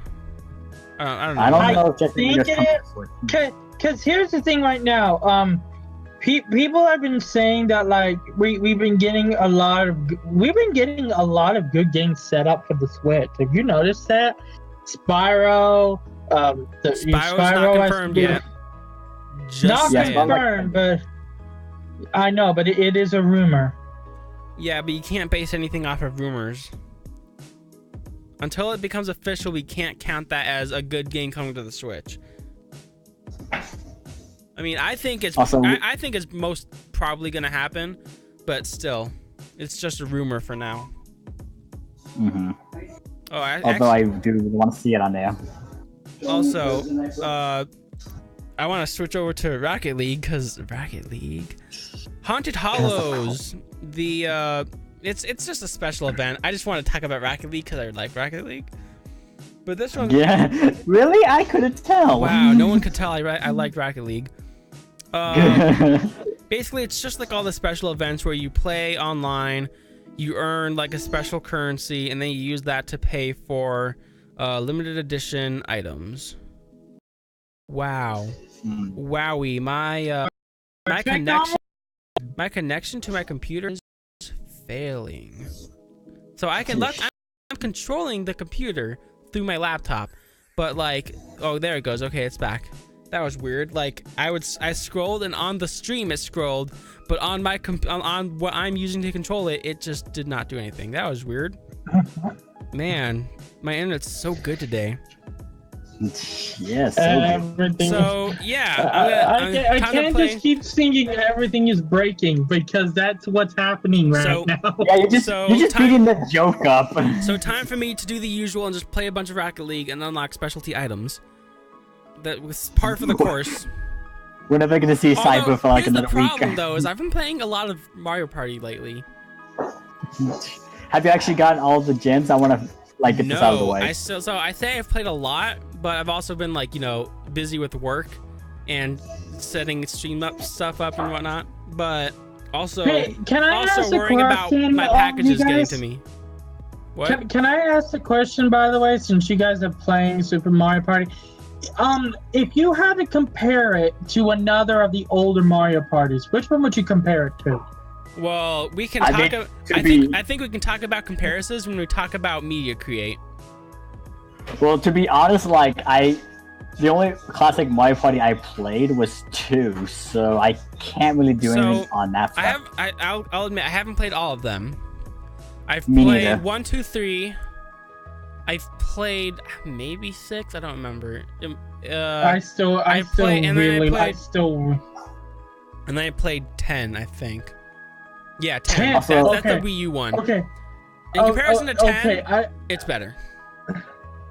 I don't know. I don't know if Jet Set Radio is coming to Switch. Because here's the thing right now. People have been saying that we've been getting a lot of good games set up for the Switch. Have you noticed that? Spyro, Spyro's not confirmed yet. Not confirmed, but I know, but it is a rumor. Yeah, but you can't base anything off of rumors. Until it becomes official, we can't count that as a good game coming to the Switch. I mean, I think it's I think it's most probably gonna happen, but still, it's just a rumor for now. Mm-hmm. Oh, although I do want to see it on there. Also, I want to switch over to Rocket League because Rocket League, Haunted Hollows, it's just a special event. I just want to talk about Rocket League because I like Rocket League. But this one, yeah, really, I couldn't tell. Wow, no one could tell. I like Rocket League. Basically, it's just like all the special events where you play online. You earn a special currency, and then you use that to pay for limited edition items. Wow, wowie! My connection to my computer is failing. So I'm controlling the computer through my laptop, but oh, there it goes. Okay, it's back. That was weird. I scrolled, and on the stream it scrolled, but on my on what I'm using to control it, it just did not do anything. That was weird. Man, my internet's so good today. Yes. Everything. So yeah, I can't just keep singing "Everything is breaking" because that's what's happening right now. Yeah, you're just beating the joke up. So time for me to do the usual and just play a bunch of Rocket League and unlock specialty items. That was par for the course. We're never gonna see Cyber for another week. The problem though is I've been playing a lot of Mario Party lately. Have you actually gotten all the gems? I want to get this out of the way. I say I've played a lot, but I've also been busy with work and setting stream stuff up and whatnot. But also, worrying about my packages getting to me. What? Can I ask a question, by the way, since you guys are playing Super Mario Party? if you had to compare it to another of the older Mario parties, which one would you compare it to? Well, we can I talk. mean, I think we can talk about comparisons when we talk about Media Create. Well, to be honest, like the only classic Mario Party I played was 2, so I can't really do anything on that front. I'll admit I haven't played all of them. I've Me played neither. 1, 2, 3. I've played maybe 6. I don't remember. I still And then I played 10, I think. Yeah, 10. 10. That's Okay. the Wii U one. Okay. In comparison to 10, okay, it's better.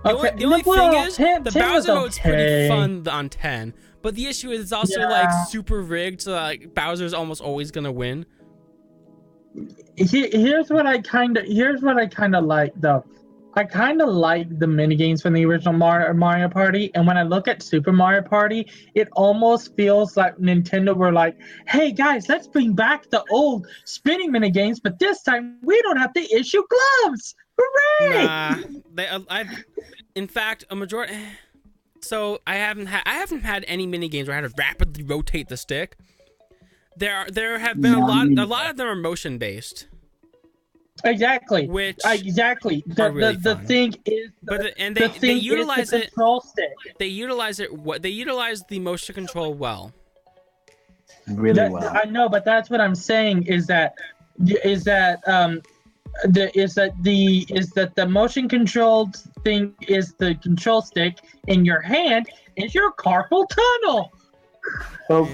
Okay. The only thing is, 10 the 10 was Bowser mode's pretty okay. fun on 10. But the issue is it's also Yeah. like super rigged, so like Bowser's almost always gonna win. Here's what I kind of like though. I kind of like the minigames from the original Mario Party, and when I look at Super Mario Party, it almost feels like Nintendo were like, "Hey guys, let's bring back the old spinning minigames, but this time we don't have to issue gloves." Hooray! Nah, in fact, a majority. So I haven't had any mini games where I had to rapidly rotate the stick. There have been a lot of them are motion based. Exactly. Which exactly. The thing is, they utilize the control stick. They utilize the motion control well. Really well. I know, but that's what I'm saying is that the motion controlled thing is the control stick in your hand is your carpal tunnel. So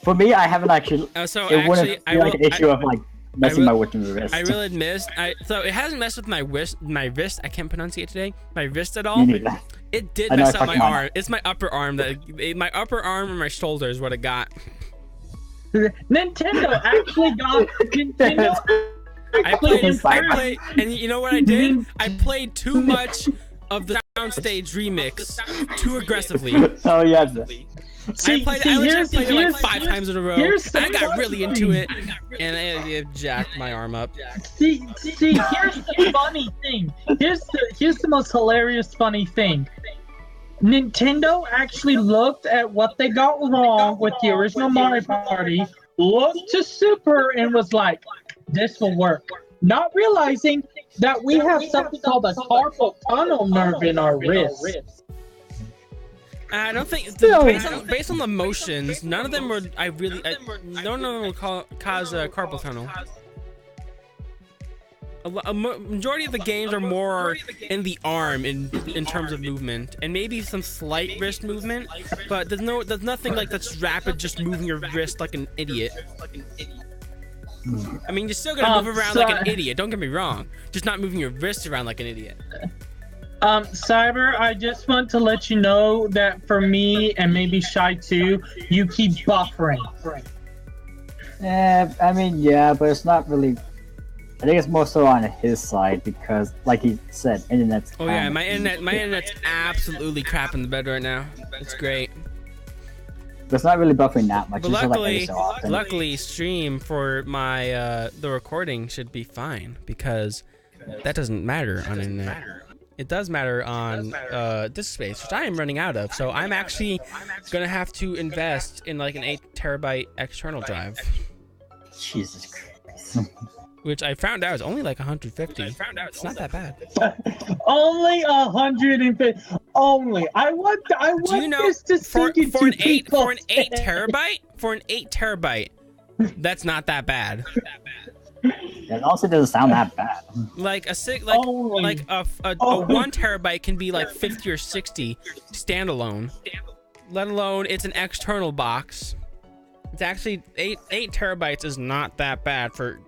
for me, I haven't actually. Wouldn't feel like an issue of like messing my with the wrist. I will admit, so it hasn't messed with my wrist. I can't pronunciate today. My wrist at all. Me neither. It did mess up my arm. It's my upper arm my upper arm and my shoulder is what it got. Nintendo actually got I played, and you know what I did? I played too much of the Soundstage remix too aggressively. Oh yes. I played it like 5 times in a row. And I got really into it, and it jacked my arm up. See, here's the funny thing. Here's the most hilarious funny thing. Nintendo actually looked at what they got wrong with the original Mario Party, looked to Super, and was like, "This will work." Not realizing that we have something called a carpal tunnel nerve in our wrist. I don't think based on the motions, none of them were. None of them will cause a carpal tunnel. A majority of the games are more in the arm in terms of movement, and maybe some slight wrist movement, but there's nothing like that's rapid, just moving your wrist like an idiot. I mean, you're still gonna move around like an idiot. Don't get me wrong, just not moving your wrist around like an idiot. Cyber, I just want to let you know that for me and maybe Shy too, you keep buffering. I mean, yeah, but it's not really. I think it's more so on his side because, like he said, internet's. Oh yeah, my internet's absolutely crap in the bed right now. It's great. But it's not really buffering that much. But it's luckily, like every so often. luckily, stream for my the recording should be fine because that doesn't matter on internet. It does matter on disk space, which I am running out of. So I'm actually gonna have to invest in like an 8 terabyte external drive. Jesus Christ. Which I found out is only like 150. It's not that bad. Only 150. Only. I want Do you know this to for an 8 terabyte, that's not that bad. It also doesn't sound that bad. Like a 1 terabyte can be like 50 or 60 standalone. Let alone it's an external box. It's actually 8 terabytes is not that bad for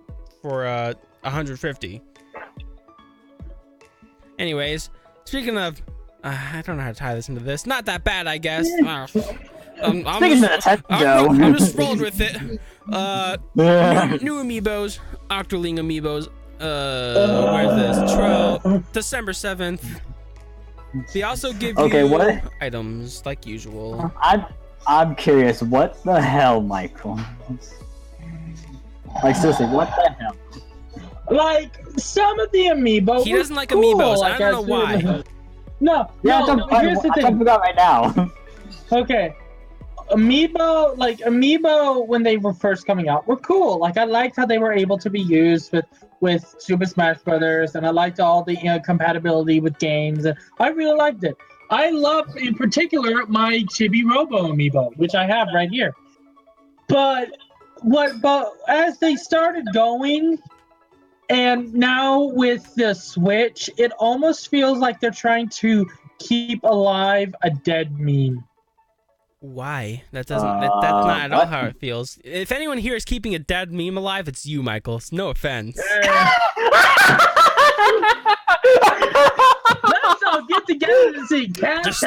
150. Anyways, speaking of, I don't know how to tie this into this. Not that bad, I guess. I'm just rolling with it. New amiibos, Octoling amiibos. Where's this? December 7th. They also give you items like usual. I'm curious. What the hell, Michael? Like seriously, what the hell? Like some of the amiibo. He doesn't like amiibos. Like, I don't know why. Yeah, here's the thing. I'm talking about right now. Okay. Amiibo when they were first coming out were cool. Like I liked how they were able to be used with Super Smash Brothers, and I liked all the compatibility with games. And I really liked it. I love in particular my Chibi Robo Amiibo, which I have right here. But as they started going, and now with the Switch, it almost feels like they're trying to keep alive a dead meme. Why? That's not at all how it feels. If anyone here is keeping a dead meme alive, it's you, Michael. No offense. Let's all get together and see just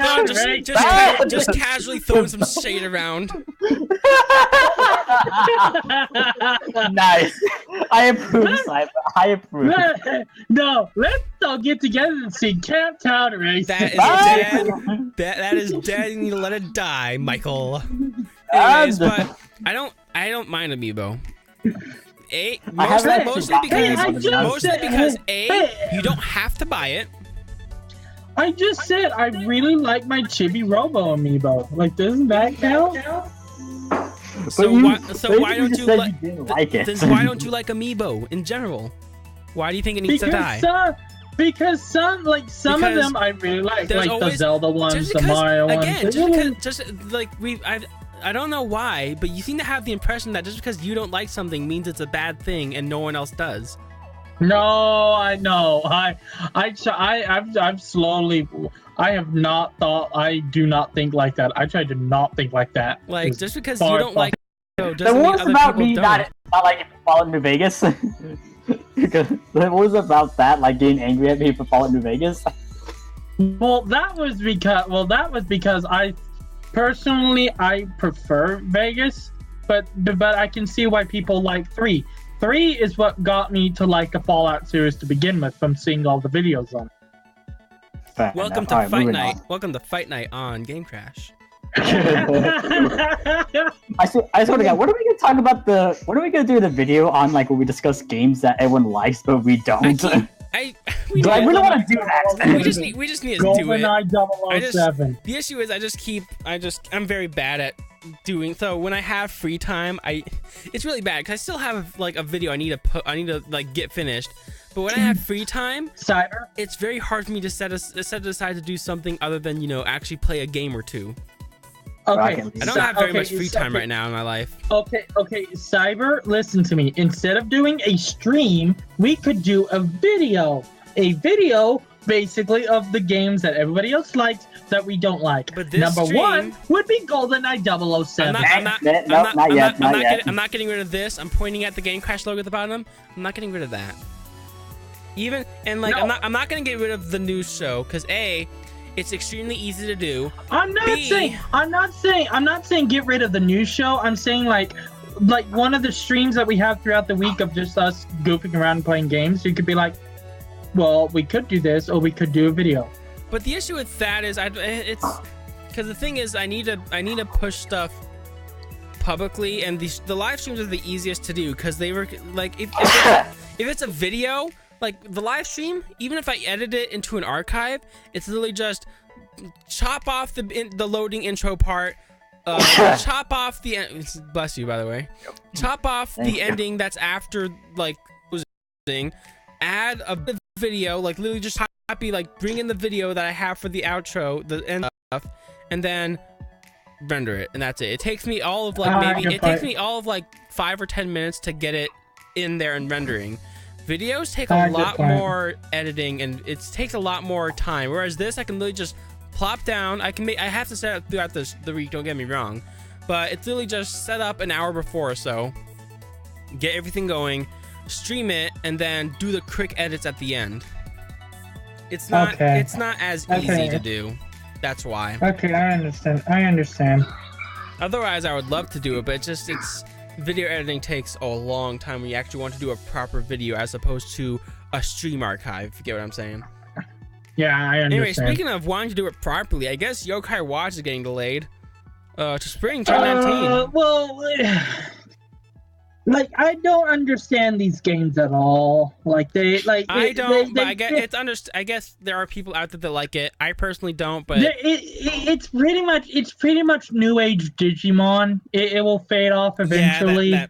casually throwing some shade around. Nice. I approve, Simon. I approve. No, let's all get together and see Camp Counter Race. That is dead. That is dead. You need to let it die, Michael. Anyways, but I don't mind Amiibo. Mostly because you don't have to buy it. I just said I really like my Chibi Robo Amiibo. Like, doesn't that count? So why don't you like it? Then why don't you like Amiibo in general? Why do you think it needs to die? Because some of them I really like the Zelda ones, the Mario ones. Again, I don't know why, but you seem to have the impression that just because you don't like something means it's a bad thing and no one else does. No, I know. I've slowly. I have not thought. I do not think like that. I try to not think like that. Like just because you don't like. What was about me not like Fallout New Vegas? Because what was about that? Like getting angry at me for Fallout New Vegas? Well, that was because I personally prefer Vegas, but I can see why people like 3. 3 is what got me to like the Fallout series to begin with from seeing all the videos on it. Welcome to Fight Night. Welcome to Fight Night on GameCrash. I swear to God, what are we gonna talk about what are we gonna do the video on like when we discuss games that everyone likes but we don't? We don't want to do that. we just need to do it. GoldenEye 007. The issue is I'm very bad at doing so when I have free time. It's really bad because I still have like a video I need to like get finished. But when I have free time, it's very hard for me to set aside to do something other than actually play a game or two. Okay, I don't have very much free time right now in my life. Okay, Cyber, listen to me. Instead of doing a stream, we could do a video basically of the games that everybody else likes that we don't like. But this Number one would be GoldenEye 007. I'm not getting rid of this. I'm pointing at the GameCrash logo at the bottom. I'm not getting rid of that. I'm not gonna get rid of the news show because it's extremely easy to do. I'm not saying get rid of the news show. I'm saying like one of the streams that we have throughout the week of just us goofing around and playing games. You could be like, well, we could do this or we could do a video. But the issue with that is it's because the thing is I need to push stuff publicly, and the live streams are the easiest to do because they were like if it's a video. Like the live stream, even if I edit it into an archive, it's literally just chop off the loading intro part, chop off the bless you by the way, chop off the ending that's after like thing, add a video like literally just copy like bring in the video that I have for the outro, the end stuff, and then render it, and that's it. It takes me all of like 5 or 10 minutes to get it in there and rendering. Videos take a lot more editing and it takes a lot more time, whereas this I can literally just plop down. I have to set it throughout the week, don't get me wrong, but it's literally just set up an hour before or so, get everything going, stream it, and then do the quick edits at the end. It's not as easy to do. That's why. Okay, I understand. Otherwise I would love to do it, but it's video editing takes a long time when you actually want to do a proper video as opposed to a stream archive, if you get what I'm saying. Yeah, I understand. Anyway, speaking of wanting to do it properly, I guess Yokai Watch is getting delayed to spring 2019. Like, I don't understand these games at all. Like, they like I don't, but they, I guess I guess there are people out there that like it. I personally don't, but it's pretty much new age Digimon. It will fade off eventually. Yeah,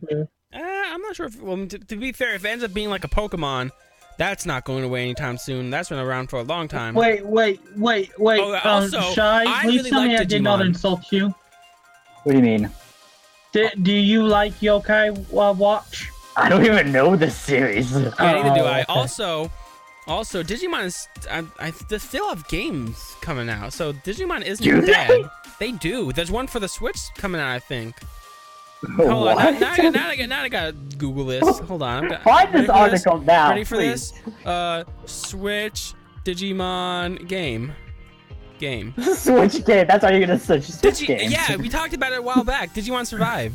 I'm not sure if, well, to be fair, if it ends up being like a Pokemon, that's not going away anytime soon. That's been around for a long time. Wait. Oh, also, Shy, I please really tell me like I did not Digimon. insult you. What do you mean? Do you like Yokai Watch? I don't even know this series. Yeah, neither do I. Okay. Also, Digimon is. They still have games coming out, so Digimon isn't Do they? dead. They do. There's one for the Switch coming out, I think. Hold on. What? Now I gotta Google this. Hold on. Find this article now, Ready for please. this? Switch Digimon game. Switch game. That's how you're gonna search Switch game. Yeah, we talked about it a while back. Digimon Survive.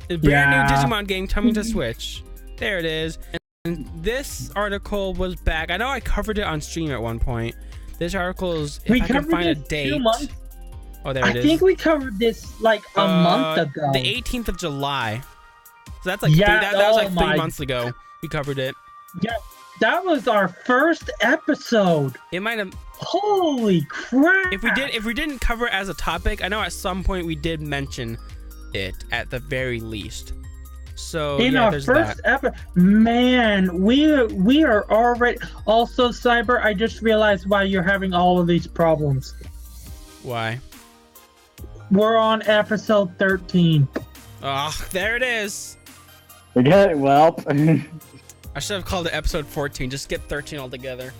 A brand new Digimon game coming to Switch. There it is. And this article was back. I know I covered it on stream at one point. This article is, if I can find a date. 2 months. Oh, there it is. I think we covered this like a month ago. The 18th of July. So that's like Yeah, that was like oh 3 months ago. We covered it. Yeah, that was our first episode. It might have. Holy crap! If we didn't cover it as a topic, I know at some point we did mention it at the very least. So in yeah, our there's first that. episode, man, we are already. Also, Cyber, I just realized why you're having all of these problems. Why? We're on episode 13. Oh, there it is. Okay, well. I should have called it episode 14. Just get 13 altogether.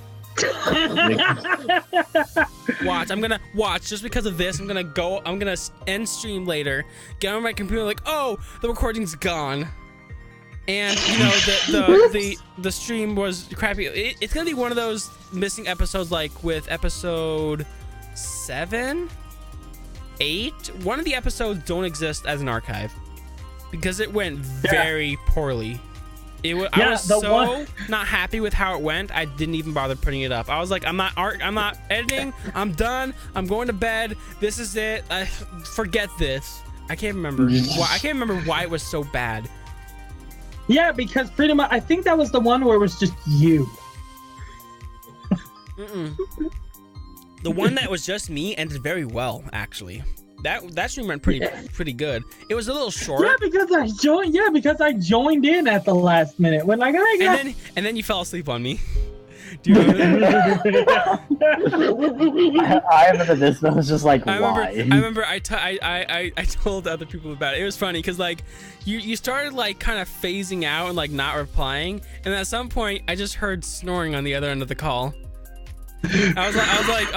Watch, I'm gonna watch just because of this. I'm gonna end stream later, get on my computer like, oh, the recording's gone, and you know the stream was crappy. It's gonna be one of those missing episodes like with episode 7, 8. One of the episodes don't exist as an archive because it went very poorly. I was so not happy with how it went. I didn't even bother putting it up. I was like, I'm not editing. I'm done. I'm going to bed. This is it. Forget this. I can't remember. I can't remember why it was so bad. Yeah, because pretty much I think that was the one where it was just you. The one that was just me ended very well, actually. That stream went pretty good. It was a little short. Yeah, because I joined in at the last minute when I got. And then you fell asleep on me. Do you remember? I remember this, but I was just like, why? I remember I told other people about it. It was funny because like you started like kind of phasing out and like not replying, and at some point I just heard snoring on the other end of the call. I was like,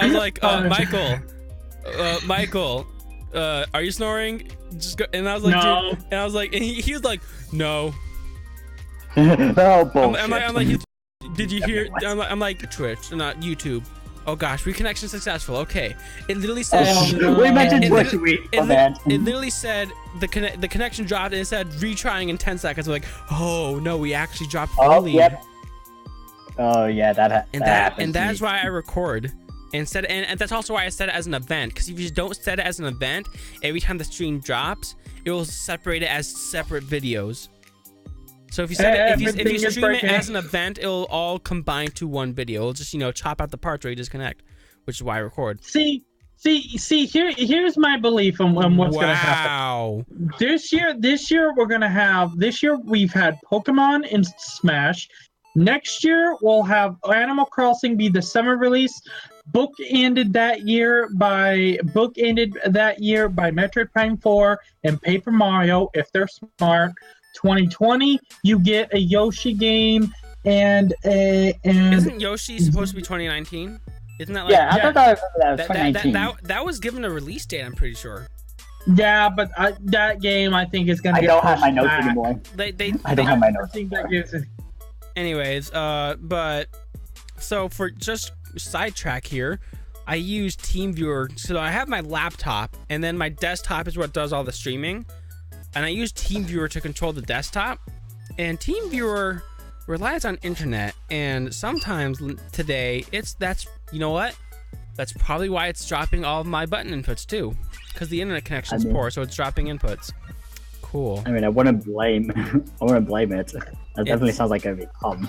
Michael, are you snoring? Just go. And I was like, no. Dude, and I was like, and he was like, no. Oh, bullshit. I'm like, did you hear? I'm like, Twitch, not YouTube. Oh gosh, reconnection successful. Okay, it literally said. We mentioned Twitch. It literally said the connection dropped and it said retrying in 10 seconds. I'm like, oh no, we actually dropped fully. Yep. Oh yeah, that happens. And that's why I record. And that's also why I set it as an event, because if you don't set it as an event, every time the stream drops, it will separate it as separate videos. So if you if you stream it as an event, it'll all combine to one video. It'll just, you know, chop out the parts where you disconnect, which is why I record. See, here's my belief on what's gonna happen. This year we've had Pokemon and Smash. Next year we'll have Animal Crossing be the summer release. Bookended that year by Metroid Prime 4 and Paper Mario, if they're smart. 2020, you get a Yoshi game and isn't Yoshi supposed to be 2019? Isn't that like? Yeah, I thought that was 2019. That was given a release date, I'm pretty sure. Yeah, but that game I think is gonna. I don't have my notes anymore. I don't have my notes. I think that gives it. Anyways, but so for just sidetrack here, I use TeamViewer. So I have my laptop, and then my desktop is what does all the streaming, and I use TeamViewer to control the desktop. And TeamViewer relies on internet, and sometimes today that's you know what? That's probably why it's dropping all of my button inputs too, because the internet connection is poor, so it's dropping inputs. Cool. I mean, I wouldn't blame it. That definitely sounds like a problem.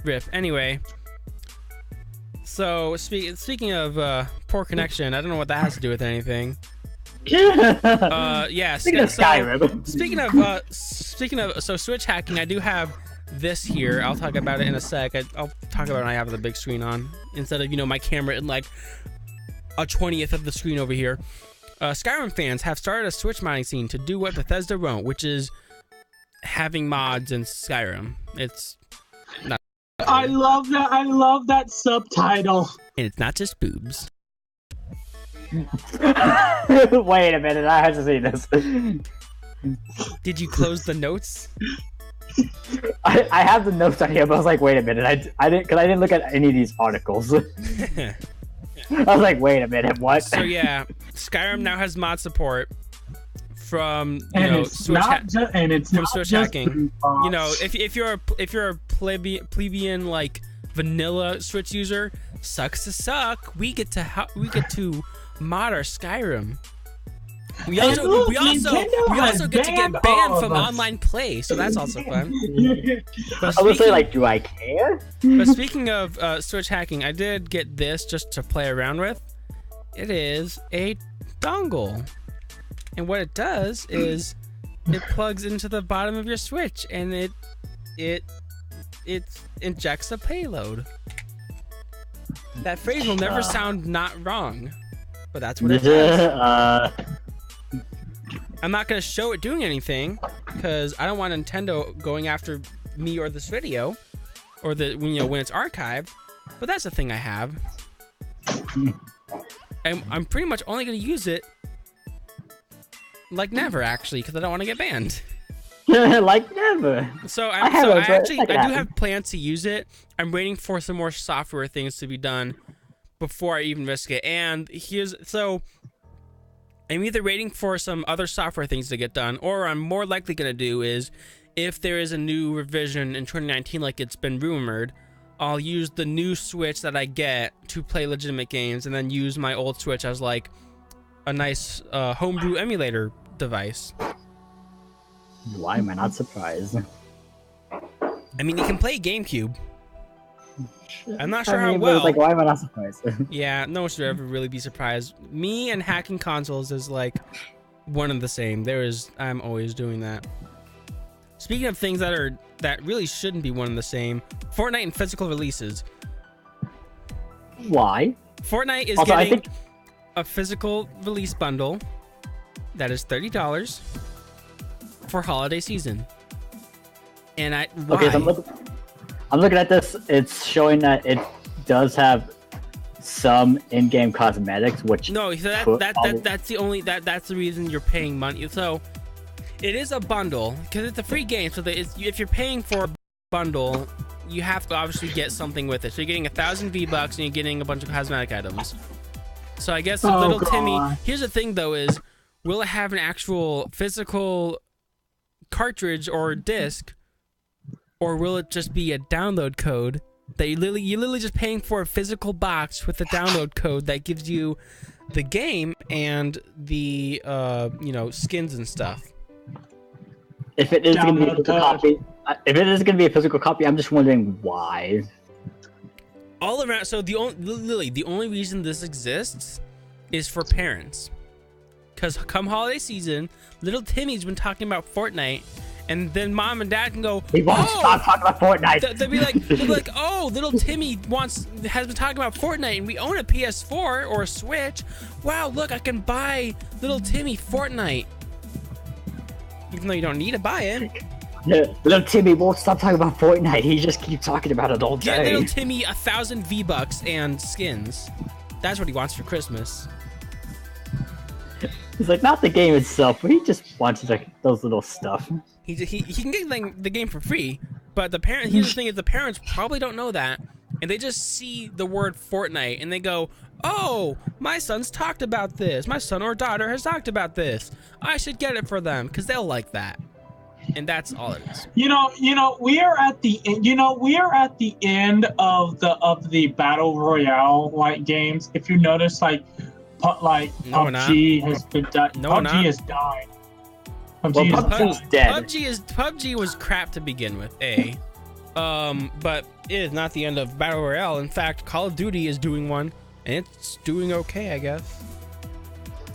Rip. Anyway. So speaking of poor connection, I don't know what that has to do with anything. Yeah. Speaking of Skyrim. Speaking of so Switch hacking, I do have this here. I'll talk about it in a sec. I'll talk about it when I have the big screen on instead of my camera in like a 20th of the screen over here. Skyrim fans have started a Switch modding scene to do what Bethesda won't, which is having mods in Skyrim. It's not. I love that. I love that subtitle. And it's not just boobs. Wait a minute, I have to see this. Did you close the notes? I have the notes on here, but I was like, wait a minute, I didn't look at any of these articles. I was like, wait a minute, what? So yeah, Skyrim now has mod support from Switch hacking. If you're a plebeian like vanilla Switch user, sucks to suck. We get to mod our Skyrim. We also get to get banned from online play, so that's also fun. I would say, like, do I care? But speaking of Switch hacking, I did get this just to play around with. It is a dongle, and what it does is it plugs into the bottom of your Switch, and it injects a payload. That phrase will never sound not wrong, but that's what it does. I'm not going to show it doing anything because I don't want Nintendo going after me or this video or when it's archived. But that's the thing I have. I'm pretty much only going to use it like never, actually, because I don't want to get banned. Like never. So I do have plans to use it. I'm waiting for some more software things to be done before I even risk it. And I'm either waiting for some other software things to get done, or I'm more likely going to do is, if there is a new revision in 2019 like it's been rumored, I'll use the new Switch that I get to play legitimate games, and then use my old Switch as like a nice homebrew emulator device. Why am I not surprised? I mean, you can play GameCube. I'm not sure how well. Like, why am I not surprised? Yeah, no one should ever really be surprised. Me and hacking consoles is like one and the same. I'm always doing that. Speaking of things that really shouldn't be one and the same, Fortnite and physical releases. Why? Fortnite is getting a physical release bundle that is $30 for holiday season. And why? Okay, so I'm looking at this. It's showing that it does have some in-game cosmetics, which that's the reason you're paying money. So it is a bundle because it's a free game. So if you're paying for a bundle, you have to obviously get something with it. So you're getting 1,000 V-Bucks and you're getting a bunch of cosmetic items. So I guess Timmy. Here's the thing though: is will it have an actual physical cartridge or disc? Or will it just be a download code that you're literally just paying for a physical box with a download code that gives you the game and the skins and stuff? If it is going to be a physical copy, I'm just wondering why. All around. So the only reason this exists is for parents, because come holiday season, little Timmy's been talking about Fortnite. And then mom and dad can go, he won't stop talking about Fortnite. They'll be like, oh, little Timmy has been talking about Fortnite, and we own a PS4 or a Switch. Wow, look, I can buy little Timmy Fortnite. Even though you don't need to buy it. Yeah, little Timmy won't stop talking about Fortnite. He just keeps talking about it all day. Get little Timmy 1,000 V-Bucks and skins. That's what he wants for Christmas. He's like, not the game itself, but he just wants like those little stuff. He can get the game for free, but here's the thing: is the parents probably don't know that, and they just see the word Fortnite and they go, "Oh, my son's talked about this. My son or daughter has talked about this. I should get it for them because they'll like that." And that's all it is. We are at the end of the battle royale like games. If you notice, PUBG has been PUBG has died. Well, PUBG is PUBG's dead. PUBG was crap to begin with, but it is not the end of Battle Royale. In fact, Call of Duty is doing one, and it's doing okay, I guess.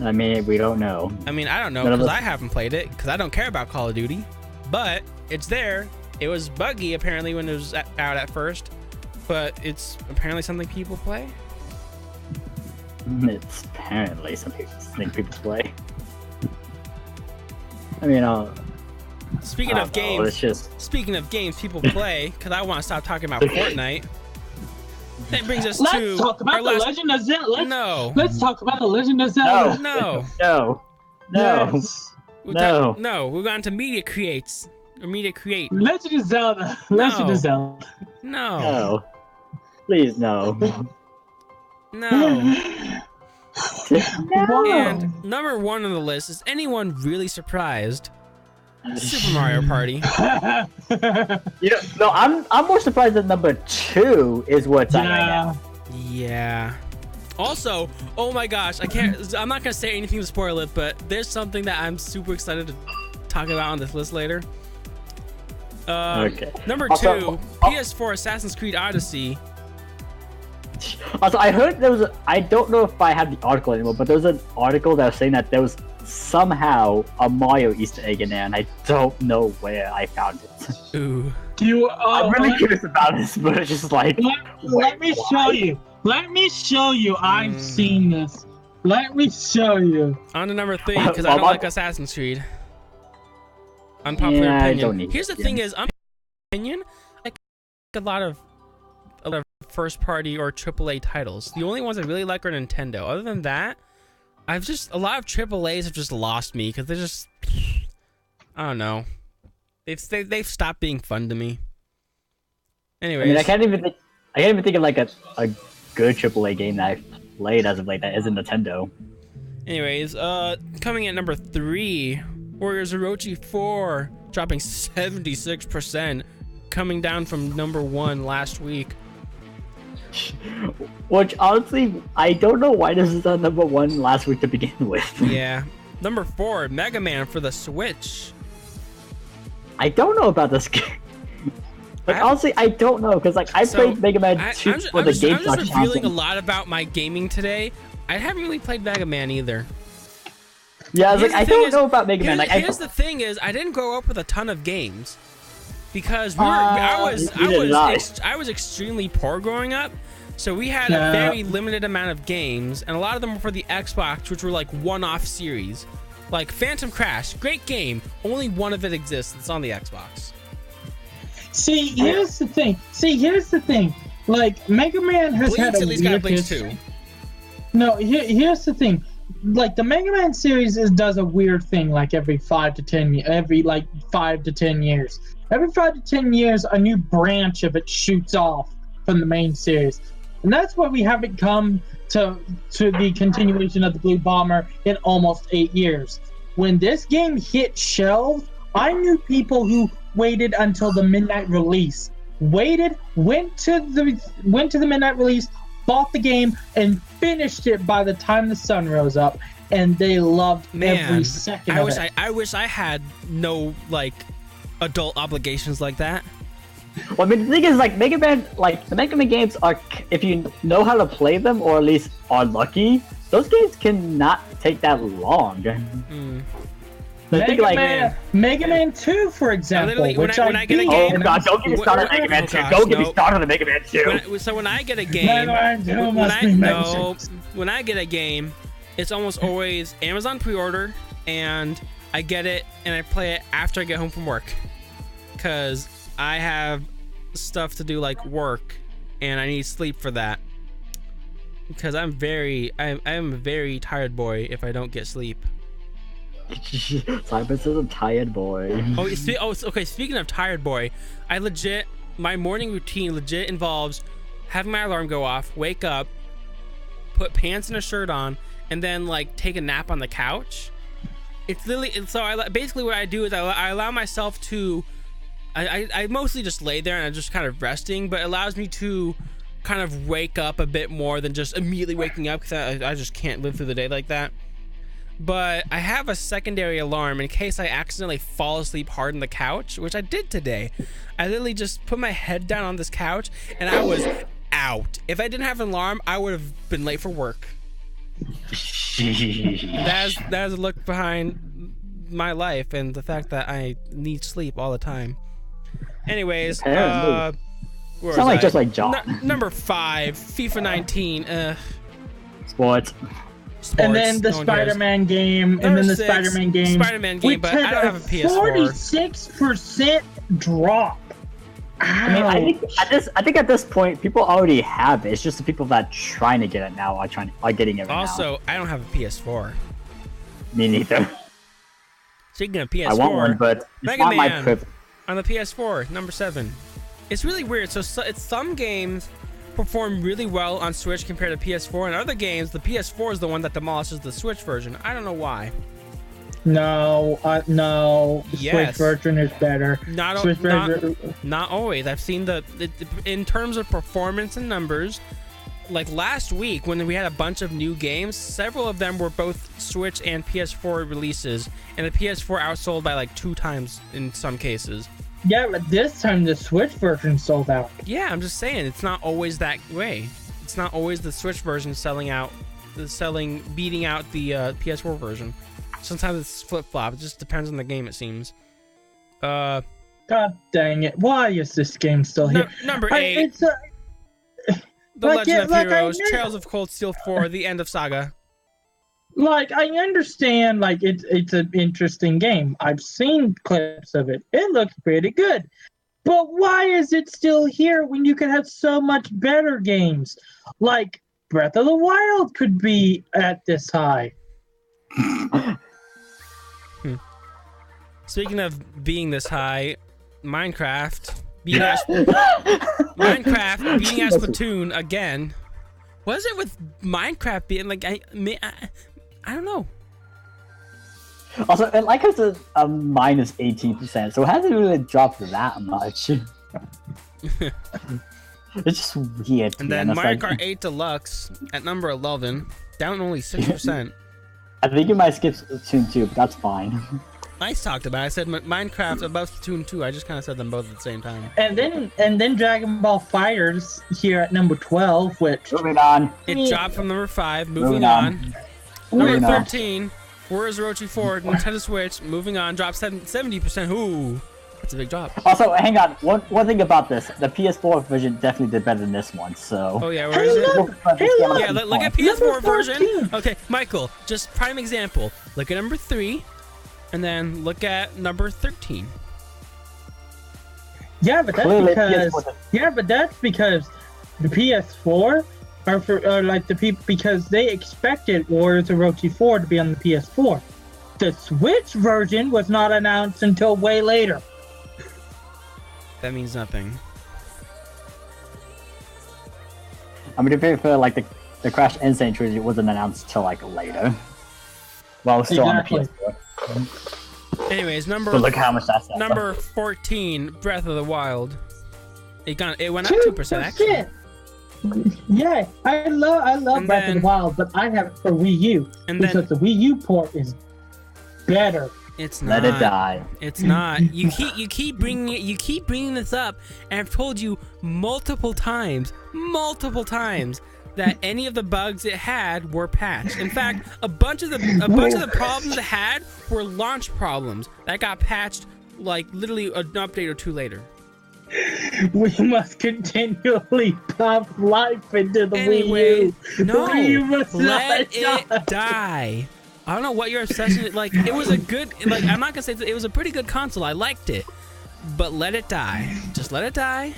I mean, we don't know. I mean, I don't know because I haven't played it because I don't care about Call of Duty, but it's there. It was buggy apparently when it was out at first, but it's apparently something people play. It's apparently something people play. I mean, Speaking of games, it's just... speaking of games people play, because I want to stop talking about Fortnite. That brings us Let's to talk about our the last... Legend of Zelda. No. Let's talk about the Legend of Zelda. No. No. Yes. No. No. We're going to Media Creates. Or Media Create. Legend of Zelda. Legend of Zelda. No. No. Please, no. No. Wow. And number one on the list, is anyone really surprised? Super Mario Party. You know, no, I'm more surprised that number 2 is what's on right now. Yeah. Also, oh my gosh, I'm not gonna say anything to spoil it, but there's something that I'm super excited to talk about on this list later. Okay. Number Also, 2, PS4 Assassin's Creed Odyssey. Also, I heard there was I don't know if I have the article anymore, but there was an article that was saying that there was somehow a Mario Easter egg in there, and I don't know where I found it. Ooh. I'm really curious about this, but it's just like... Let me show you. Let me show you. I've seen this. Let me show you. On to number 3, because I don't like Assassin's Creed. Unpopular Yeah, I opinion. don't need Here's the thing is, opinion, like a lot of first party or AAA titles. The only ones I really like are Nintendo. Other than that, a lot of AAAs have just lost me because they're just, I don't know. They've stopped being fun to me. Anyways, I mean, I can't even think of like a good AAA game that I've played as of late that isn't Nintendo. Anyways, coming at number 3, Warriors Orochi 4 dropping 76%, coming down from number 1 last week. Which honestly, I don't know why this is on number 1 last week to begin with. Yeah. Number 4, Mega Man for the Switch. I don't know about this game. Like, honestly, I don't know, because like I played Mega Man 2 for the GameCrash. I'm just revealing a lot about my gaming today. I haven't really played Mega Man either. Yeah, I don't know about Mega Man. Here's the thing is, I didn't grow up with a ton of games. Because I was extremely poor growing up, so we had a very limited amount of games, and a lot of them were for the Xbox, which were like one-off series, like Phantom Crash, great game, only one of it exists. It's on the Xbox. See, here's the thing. Like Mega Man has had a weird history. No, here's the thing. Like the Mega Man series does a weird thing like every 5 to 10 years. Every 5 to 10 years, a new branch of it shoots off from the main series, and that's why we haven't come to the continuation of the Blue Bomber in almost 8 years. When this game hit shelves, I knew people who waited until the midnight release, went to the midnight release, bought the game, and finished it by the time the sun rose up, and they loved every second of it. I wish I had no adult obligations like that. Well, I mean, the thing is, like Mega Man, the Mega Man games are, if you know how to play them, or at least are lucky, those games cannot take that long. Mega Man 2, for example. When I get a game, oh god, don't get me started on Mega Man 2. Don't get me started on Mega Man 2. So when I get a game, when I get a game, it's almost always Amazon pre-order, and I get it and I play it after I get home from work, because I have stuff to do like work, and I need sleep for that. Because I'm a very tired boy if I don't get sleep. Simon says I'm tired boy. Okay, speaking of tired boy, my morning routine legit involves having my alarm go off, wake up, put pants and a shirt on, and then take a nap on the couch. It's literally, basically what I do is I allow myself to, I mostly just lay there and I'm just kind of resting, but it allows me to kind of wake up a bit more than just immediately waking up, because I just can't live through the day like that. but I have a secondary alarm in case I accidentally fall asleep hard on the couch, which I did today. I literally just put my head down on this couch and I was out. If I didn't have an alarm, I would have been late for work. That is a look behind my life and the fact that I need sleep all the time. Anyways, Sound like just like John. Number 5, FIFA 19. Sports. And then the Spider-Man game, and then the Spider-Man game. Spider-Man game, but I don't have a PS4. 46% drop. I mean, I think at this point, people already have it. It's just the people that are trying to get it now are getting it right also, now. I don't have a PS4. Me neither. Speaking of PS4, I want one, but it's Mega not my Man privilege. on the PS4, number 7. It's really weird. So it's some games perform really well on Switch compared to PS4, and other games, the PS4 is the one that demolishes the Switch version. I don't know why. No, no. The Yes. Switch version is better. Not always. I've seen in terms of performance and numbers, like last week when we had a bunch of new games, several of them were both Switch and PS4 releases, and the PS4 outsold by like 2 times in some cases. Yeah, but this time the Switch version sold out. Yeah, I'm just saying it's not always that way. It's not always the Switch version beating out the PS4 version. Sometimes it's flip-flop. It just depends on the game, it seems. God dang it! Why is this game still here? Number 8. The Legend of Heroes, Trails of Cold Steel 4, The End of Saga. Like, I understand, like, it's an interesting game. I've seen clips of it. It looks pretty good. But why is it still here when you could have so much better games? Like, Breath of the Wild could be at this high. Speaking of being this high, Minecraft beating Splatoon again. What is it with Minecraft being like? I don't know. Also, and like it's a minus 18%, so it hasn't really dropped that much. It's just weird. And then Mario Kart 8 Deluxe at number 11, down only 6%. I think you might skip Splatoon 2, but that's fine. I talked about it. I said Minecraft above Splatoon 2. I just kind of said them both at the same time. And then Dragon Ball FighterZ here at number 12, which moving on. It dropped from number 5. Moving on. Number 13. Where's Orochi 4? Nintendo Switch. Moving on. Dropped 70%. Ooh, that's a big drop. Also, hang on. One thing about this, the PS4 version definitely did better than this one. So. Oh yeah, where is it? Yeah, look at PS4 version. Okay, Michael, just prime example. Look at number 3. And then look at number 13. Yeah, but that's because the PS4 are like the people because they expected Warriors of Orochi 4 to be on the PS4. The Switch version was not announced until way later. That means nothing. I mean, to be fair, like the Crash Insane trilogy wasn't announced till like later. Well, still exactly. On the PS4. Anyways, look how much that's number 14, Breath of the Wild. It went up 2% actually. Yeah, I love Breath of the Wild, but I have it for Wii U because the Wii U port is better. It's not. Let it die. It's not. You keep bringing this up, and I've told you multiple times that any of the bugs it had were patched. In fact, a bunch of the problems it had were launch problems that got patched like literally an update or 2 later. We must continually pump life into the Wii U. No, Wii U must let it die. I don't know what your obsession is. Like, it was a good, like, I'm not gonna say it was a pretty good console. I liked it, but let it die. Just let it die.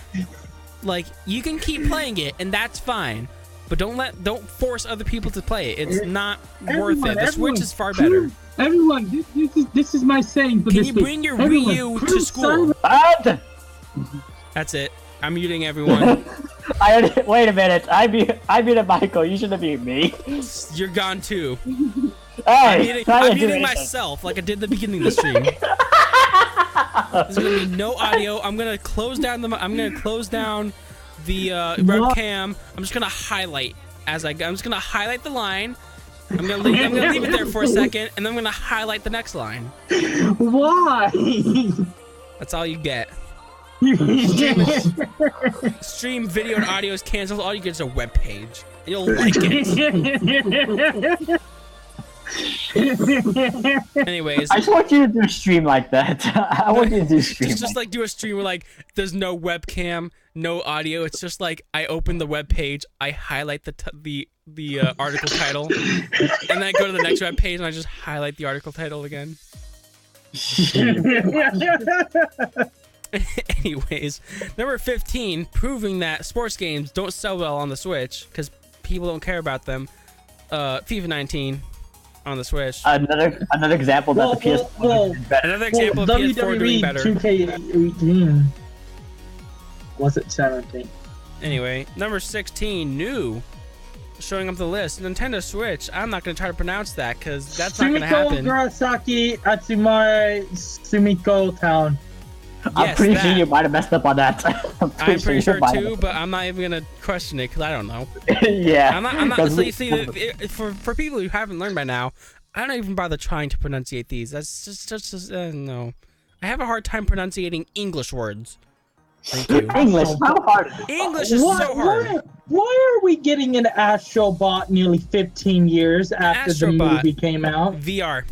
Like, you can keep playing it, and that's fine. But don't force other people to play it. It's not worth it. The Switch is far better. Everyone, this is my saying for Can this you week. bring your Wii U to school? That's it. I'm muting everyone. Wait a minute. I muted Michael. You shouldn't mute me. You're gone too. Hey, I'm muting myself like I did at the beginning of the stream. There's gonna be no audio. I'm gonna close down the webcam. I'm just gonna highlight I'm just gonna highlight the line, I'm gonna leave it there for a second, and then I'm gonna highlight the next line. Why? That's all you get. Stream video and audio is canceled. All you get is a web page. You'll like it. Anyways, I just want you to do a stream like that. I want you to do a stream. just like do a stream where like there's no webcam, no audio. It's just like I open the web page, I highlight the article title, and then I go to the next web page and I just highlight the article title again. Anyways, number 15, proving that sports games don't sell well on the Switch because people don't care about them. FIFA 19 on the Switch. Another example that the PS4 is better. Another example of PS4 doing better. 2K18. Was it 17? Anyway, number 16, new. Showing up the list. Nintendo Switch. I'm not going to try to pronounce that because that's not going to happen. Sumiko Garasaki Atsumare Sumiko Town. I'm pretty sure you might have messed up on that. I'm pretty sure too, but I'm not even gonna question it because I don't know. Yeah. I'm not. For people who haven't learned by now, I don't even bother trying to pronunciate these. That's just no. I have a hard time pronunciating English words. Thank you. English, how hard? English is so hard. Why are we getting an Astrobot nearly 15 years after the movie came out? VR.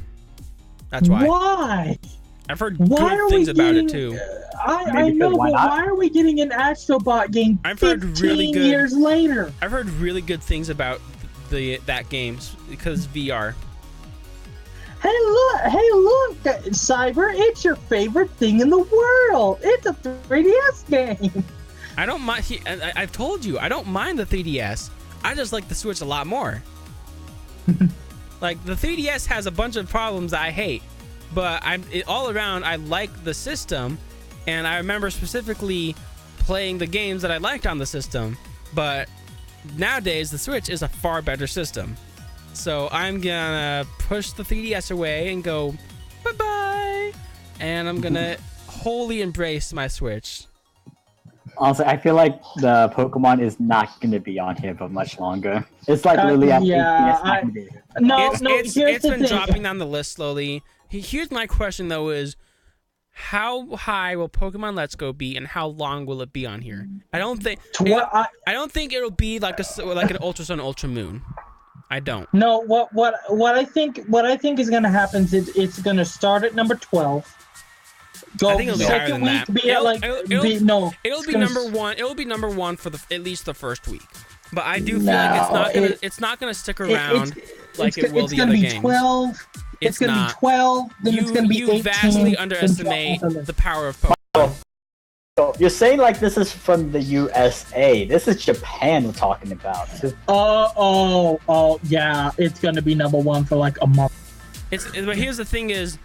That's why. Why? I've heard good things about it too. I know, but why are we getting an Astrobot game 15 years later? I've heard really good things about that game because VR. Hey look, Cyber! It's your favorite thing in the world. It's a 3DS game. I don't mind. I've told you, I don't mind the 3DS. I just like the Switch a lot more. Like the 3DS has a bunch of problems I hate. But all around, I like the system, and I remember specifically playing the games that I liked on the system. But nowadays, the Switch is a far better system. So I'm gonna push the 3DS away and go bye-bye, and I'm gonna wholly embrace my Switch. Honestly, I feel like the Pokemon is not going to be on here for much longer. It's like literally at 18, it's not going to be here. It's been dropping down the list slowly. Here's my question though: is how high will Pokemon Let's Go be, and how long will it be on here? I don't think it'll be like an Ultra Sun, Ultra Moon. I don't. No, what I think is gonna happen is it's gonna start at number 12. I think it'll be higher than that. It'll be number one. It'll be number one for at least the first week. But I do feel like it's not gonna stick around like it will the other games. It's gonna be 12. It's gonna be 12. Then it's gonna be 18. You vastly underestimate the power of Pokemon. So you're saying like this is from the USA. This is Japan we're talking about. Yeah. It's gonna be number one for like a month. But here's the thing: is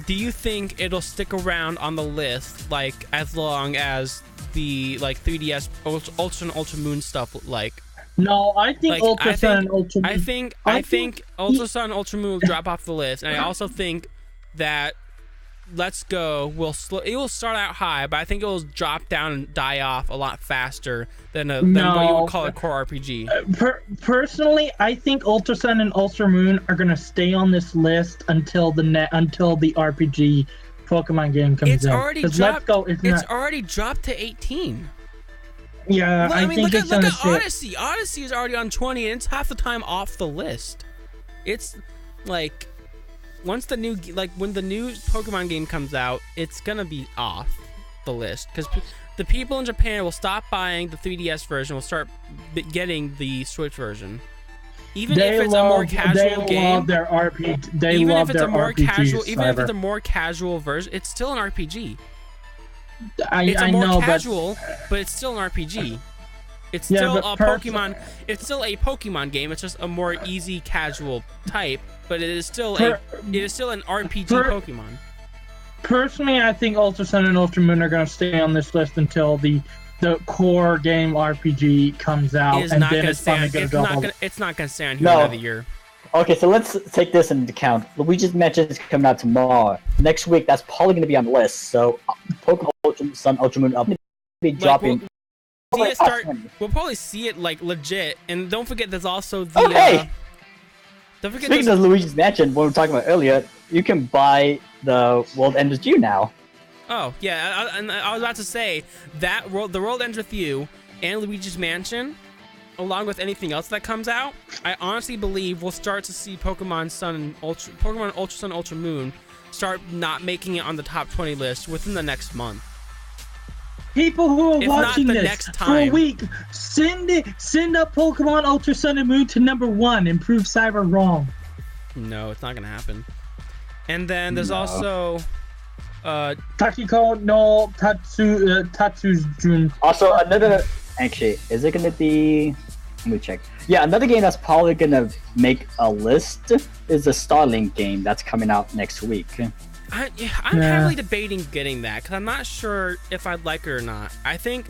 do you think it'll stick around on the list like as long as the 3DS Ultra and Ultra Moon stuff like? No, I think Ultra Sun and Ultra Moon. I think Ultra Sun and Ultra Moon will drop off the list, and I also think that Let's Go it will start out high, but I think it will drop down and die off a lot faster than what you would call a core RPG. Personally, I think Ultra Sun and Ultra Moon are gonna stay on this list until the RPG Pokemon game comes out. It's already dropped to 18. Yeah, I mean, look at Odyssey. Odyssey is already on 20, and it's half the time off the list. It's like when the new Pokemon game comes out, it's gonna be off the list because the people in Japan will stop buying the 3DS version, will start getting the Switch version. Even if it's a more casual game, even if it's a more casual version, it's still an RPG. It's more casual, but it's still an RPG. It's still a Pokemon. It's still a Pokemon game. It's just a more easy, casual type, but it is still an RPG Pokemon. Personally, I think Ultra Sun and Ultra Moon are going to stay on this list until the core game RPG comes out, and then it's finally going to go. It's not going to stay on here another year. Okay, so let's take this into account. We just mentioned it's coming out tomorrow. Next week, that's probably going to be on the list. So, Pokemon Ultra Sun, Ultra Moon, will be dropping. We'll probably see it like legit, and don't forget there's also the Don't forget Speaking of Luigi's Mansion, what we were talking about earlier, you can buy the World Ends With You now. Oh, yeah, I was about to say, that The World Ends With You and Luigi's Mansion, along with anything else that comes out, I honestly believe we'll start to see Pokemon Ultra Sun, Ultra Moon start not making it on the top 20 list within the next month. People who are If watching not the this next for a time. week, send up Pokemon Ultra Sun and Moon to #1 and prove Cyber wrong. No, it's not gonna happen. And then there's also Takiko no Tatsujun. Also, another... Actually, is it going to be... Let me check. Yeah, another game that's probably going to make a list is the Starlink game that's coming out next week. I'm heavily debating getting that because I'm not sure if I'd like it or not. I think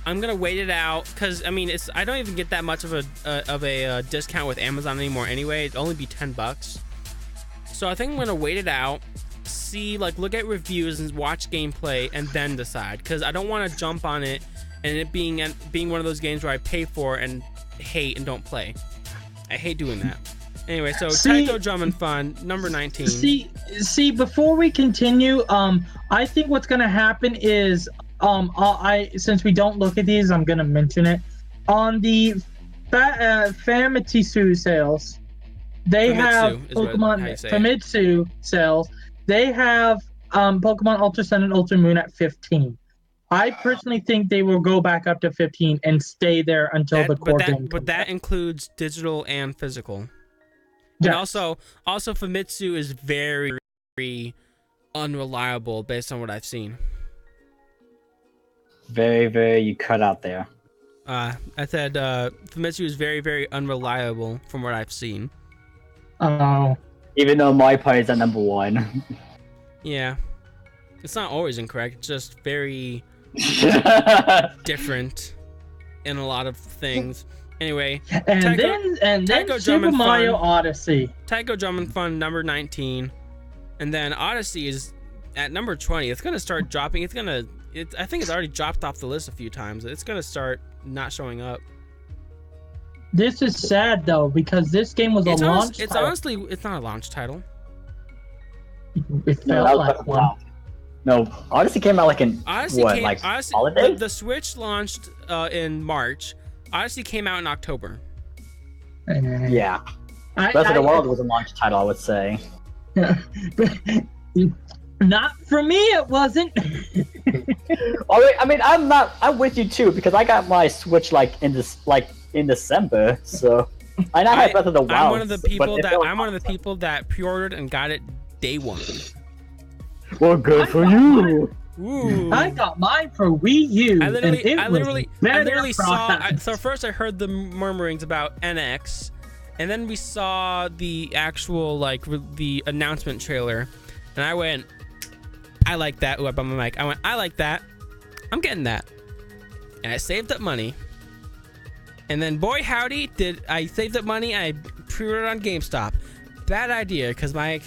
I'm gonna wait it out because I mean I don't even get that much of a discount with Amazon anymore anyway. It'd only be $10. So I think I'm gonna wait it out, see look at reviews and watch gameplay and then decide because I don't want to jump on it and it being one of those games where I pay for and hate and don't play. I hate doing that. Anyway, so Taiko Drum and Fun, number 19. See, before we continue, I think what's gonna happen is, since we don't look at these, I'm gonna mention it. On the Famitsu sales, they have Pokemon Famitsu sales. They have Pokemon Ultra Sun and Ultra Moon at 15. I personally think they will go back up to 15 and stay there until the core game comes But that out. includes digital and physical. Yes. And also Famitsu is very, very unreliable based on what I've seen. Very, very... You cut out there. I said Famitsu is very, very unreliable from what I've seen. Oh. Even though my part is at #1. Yeah. It's not always incorrect. It's just very different in a lot of things. Anyway, And then Taiko Drum Super and Mario Fun. Odyssey. Taiko Drum and Fun, number 19. And then Odyssey is at number 20. It's going to start dropping. I think it's already dropped off the list a few times. It's going to start not showing up. This is sad though because this game was a launch. It's honestly, it's not a launch title. It No, felt that was like one. wow. No, Odyssey came out like in Odyssey what, came, like Odyssey, holiday? the Switch launched in March. Odyssey came out in October. Yeah, Breath of the Wild was a launch title, I would say. Not for me, it wasn't. I mean, I'm with you too because I got my Switch in December, so I had Breath of the Wild. I'm one of the people that pre-ordered and got it day one. Well, good for you. Ooh. I got mine for Wii U. I literally saw. So first I heard the murmurings about NX, and then we saw the actual the announcement trailer, and I went, I like that. Ooh, I bumped my mic. I went, I like that. I'm getting that, and I saved up money. And then boy howdy, did I saved up money? I pre-ordered on GameStop. Bad idea, because my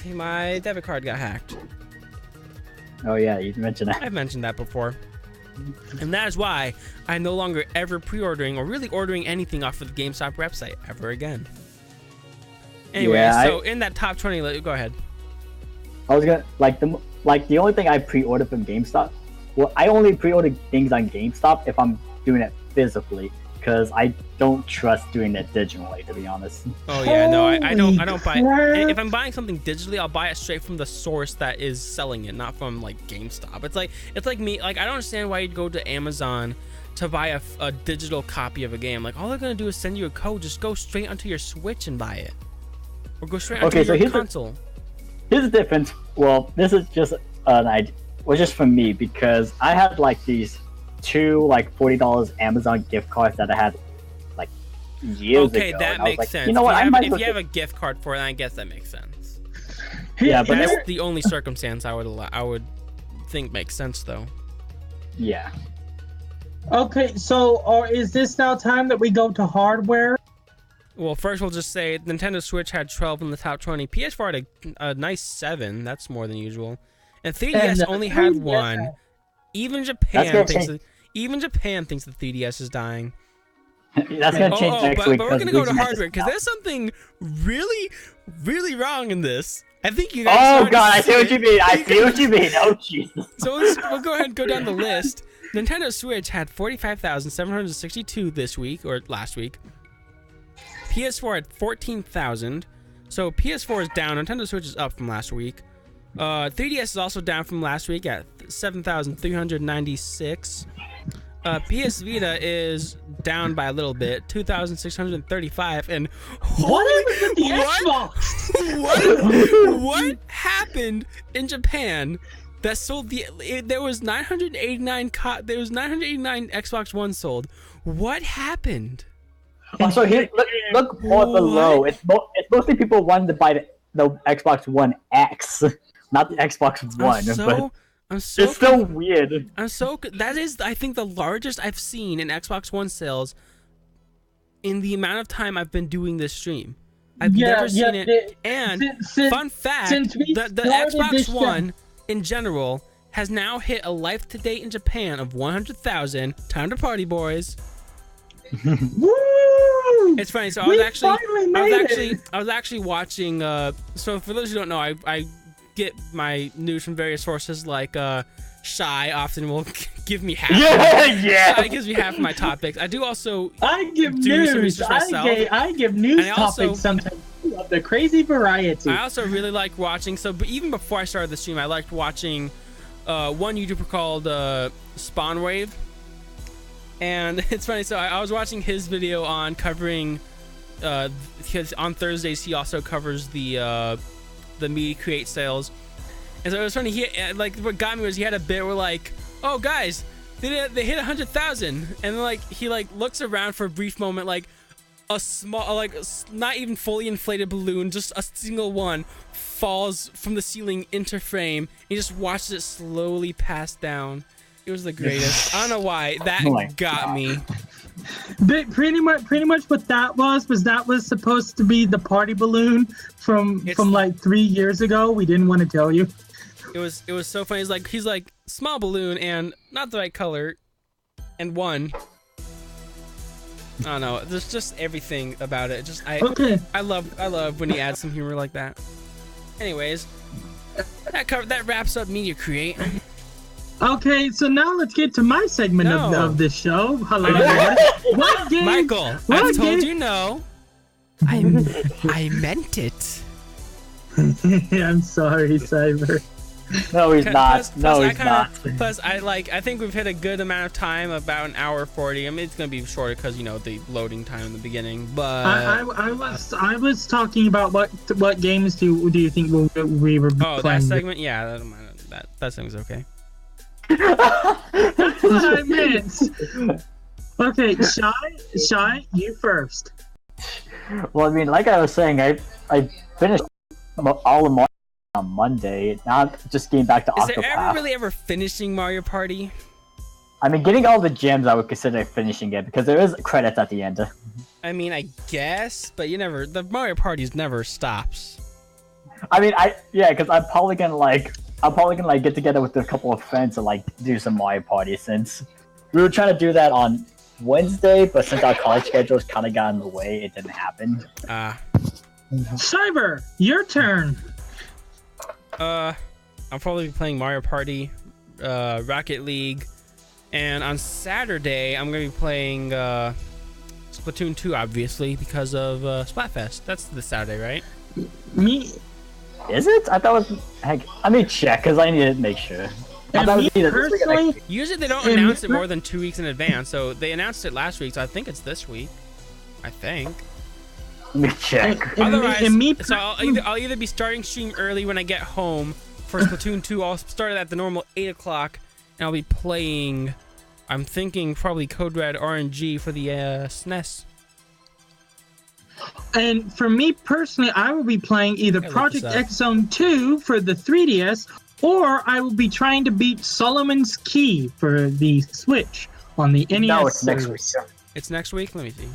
debit card got hacked. Oh yeah, you mentioned that. I've mentioned that before. And that is why I'm no longer ever pre-ordering or really ordering anything off of the GameStop website ever again. Anyway, Yeah, so in that top 20, go ahead. I was gonna the only thing I pre-ordered from GameStop. Well, I only pre-order things on GameStop if I'm doing it physically, because I don't trust doing it digitally, to be honest. Oh yeah, no, I don't buy. Crap. If I'm buying something digitally, I'll buy it straight from the source that is selling it, not from GameStop. It's like me. I don't understand why you'd go to Amazon to buy a digital copy of a game. All they're gonna do is send you a code. Just go straight onto your Switch and buy it, or go straight onto your console. Here's the difference. Well, this is just an idea. Well, just for me, because I had these two $40 Amazon gift cards that I had years ago. Okay, that makes sense. You know what? If you have a gift card for it, I guess that makes sense. Yeah, but That's the only circumstance I would think makes sense, though. Yeah. Okay, so or is this now time that we go to hardware? Well, first we'll just say Nintendo Switch had 12 in the top 20. PS4 had a nice 7. That's more than usual. And 3DS only had 1. Even Japan thinks the 3DS is dying. That's gonna change next week. But we're gonna go to hardware because there's something really, really wrong in this. I think you guys. Oh god, I see what you mean. I see what you mean. Oh Jesus. So we'll go ahead and go down the list. Nintendo Switch had 45,762 this week or last week. PS4 had 14,000. So PS4 is down. Nintendo Switch is up from last week. 3DS is also down from last week at 7,396. PS Vita is down by a little bit, 2,635. And what happened with the Xbox? What happened in Japan that sold there was 989 Xbox One sold. What happened? Also, here, look more below. It's mostly people wanting to buy the Xbox One X, not the Xbox One. It's so weird. That is, I think, the largest I've seen in Xbox One sales in the amount of time I've been doing this stream. I've never seen it. And fun fact, the Xbox One in general has now hit a life to date in Japan of 100,000. Time to party, boys. Woo! It's funny. So I was actually watching. So for those who don't know, I get my news from various sources. Like Shy often will give me half. Yeah. Shy gives me half of my topics. I do also. I give news. I give news topics sometimes. Of the crazy variety. I also really like watching. So, but even before I started the stream, I liked watching one YouTuber called Spawnwave. And it's funny, so I was watching his video on covering, because on Thursdays he also covers the Media Create sales. And so it was funny, what got me was he had a bit where like, oh guys, they hit 100,000. And then like, he like looks around for a brief moment, like a small, like not even fully inflated balloon, just a single one falls from the ceiling into frame. He just watches it slowly pass down. It was the greatest. I don't know why that got me. But pretty much what that was supposed to be the party balloon from like 3 years ago. We didn't want to tell you. It was so funny. He's like small balloon and not the right color, and one. I don't know. There's just everything about it. I love when he adds some humor like that. Anyways, that wraps up Media Create. Okay, so now let's get to my segment of this show. Hello, what game? Michael, I've told you no. I meant it. I'm sorry, Cyber. No, he's not. He's not. Plus, I think we've hit a good amount of time, about an hour 40. I mean, it's gonna be shorter because the loading time in the beginning. But I was talking about what games do you think we were playing? Oh, that segment, yeah, that segment's okay. That's what I meant. Okay, Shy, you first. Well, I mean, like I was saying, I finished all of Mario on Monday. Now just getting back to Octopath. Is there ever finishing Mario Party? I mean, getting all the gems, I would consider finishing it because there is credits at the end. I mean, I guess, but the Mario Parties never stops. I mean, because I'm probably gonna get together with a couple of friends and do some Mario Party, since we were trying to do that on Wednesday, but since our college schedules kind of got in the way, it didn't happen. Cyber, your turn. I'll probably be playing Mario Party, Rocket League, and on Saturday I'm gonna be playing Splatoon 2, obviously because of Splatfest. That's this Saturday, right? Me. Is it? I thought it was. Heck, I need to check because I need to make sure. Usually they don't announce it more than 2 weeks in advance, so they announced it last week, so I think it's this week. I think. Let me check. Otherwise, I'll either be starting stream early when I get home for Splatoon 2. I'll start it at the normal 8 o'clock, and I'll be playing. I'm thinking probably Code Red RNG for the SNES. And for me personally, I will be playing either Project X Zone 2 for the 3DS, or I will be trying to beat Solomon's Key for the Switch on the NES. No, it's next week. It's next week? Let me see.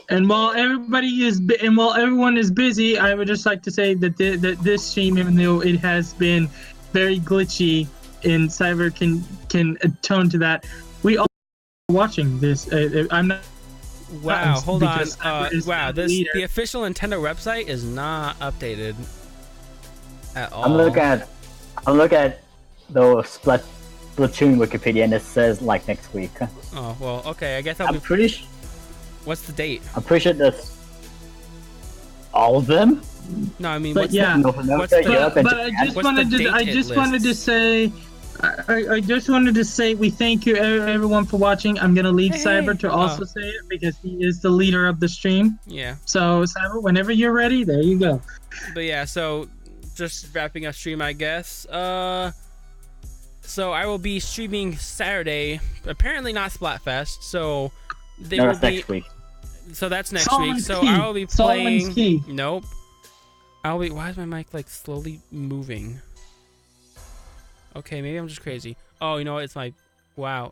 And while everyone is busy, I would just like to say that this stream, even though it has been very glitchy, and Cyber can atone to that, we all watching this. I'm not. Wow, hold on. Because Cyber is Wow, now the this leader. the official Nintendo website is not updated at all. I'm looking at the Splatoon Wikipedia, and it says like next week. Oh well, okay. I guess I'll I'm be. pretty sure. What's the date? I'm pretty sure that's all of them. No, I mean, But what's yeah. North America, Europe, and But I Japan. just What's the wanted to. I dated just wanted to lists? say. I just wanted to say we thank you everyone for watching. I'm gonna leave Hey, Cyber to hey. also say it because he is the leader of the stream. Yeah, So Cyber, whenever you're ready, there you go. but yeah. So, just wrapping up stream, I guess. So I will be streaming Saturday. Apparently not Splatfest. So they No, will that's be. next week. So that's next week. Solomon's So Key. I will be Solomon's playing. Key. Nope. I'll be. Why is my mic like slowly moving? Okay, maybe I'm just crazy. Oh, you know what? It's my. Wow.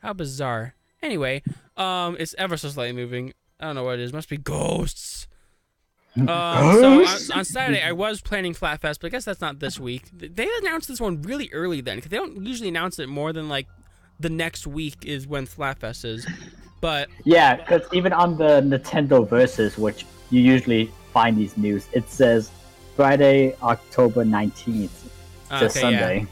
How bizarre. Anyway, it's ever so slightly moving. I don't know what it is. Must be ghosts. So on Saturday, I was planning Flatfest, but I guess that's not this week. They announced this one really early then, because they don't usually announce it more than like the next week is when Flatfest is. But Yeah, because even on the Nintendo Versus, which you usually find these news, it says Friday, October 19th to okay, Sunday. yeah.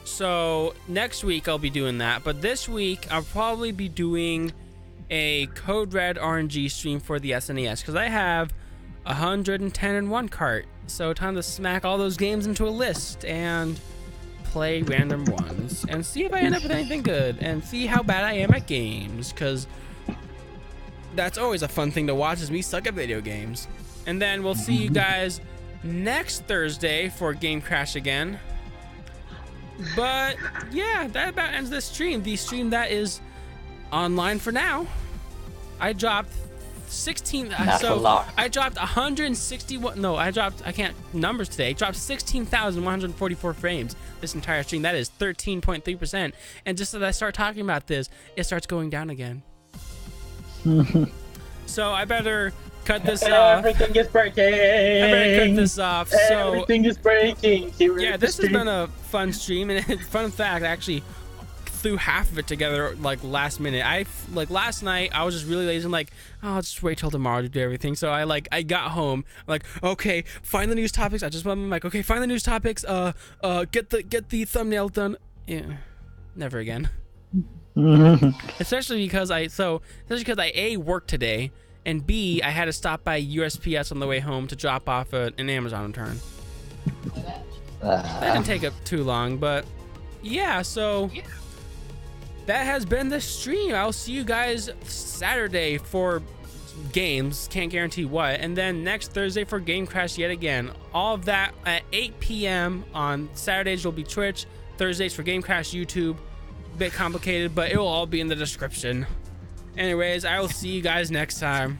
So next week I'll be doing that, but this week I'll probably be doing a Code Red RNG stream for the SNES because I have 110 cart. So time to smack all those games into a list and play random ones and see if I end up with anything good and see how bad I am at games, because that's always a fun thing to watch is me suck at video games. And then we'll see you guys next Thursday for GameCrash again. But yeah, that about ends this stream. The stream that is online for now. I dropped 16. That's a So lot. I dropped 161. No, I can't numbers today. I dropped 16,144 frames this entire stream. That is 13.3%. And just as I start talking about this, it starts going down again. So I better cut this off. Everything is breaking. I better cut this off. So Everything is breaking. yeah, this has been a fun stream, and fun fact, I actually threw half of it together like last minute. Last night I was just really lazy. I'm like, oh, I'll just wait till tomorrow to do everything. So I got home, I'm like, okay, find the news topics. I just went on my mic. Okay, find the news topics. Get the thumbnail done. Yeah, never again. Especially because I A, worked today, and B, I had to stop by USPS on the way home to drop off an Amazon return. That didn't take up too long, but yeah, so that has been the stream. I'll see you guys Saturday for games, can't guarantee what, and then next Thursday for GameCrash yet again. All of that at 8 p.m. on Saturdays will be Twitch, Thursdays for GameCrash YouTube. Bit complicated, but it will all be in the description. Anyways, I will see you guys next time.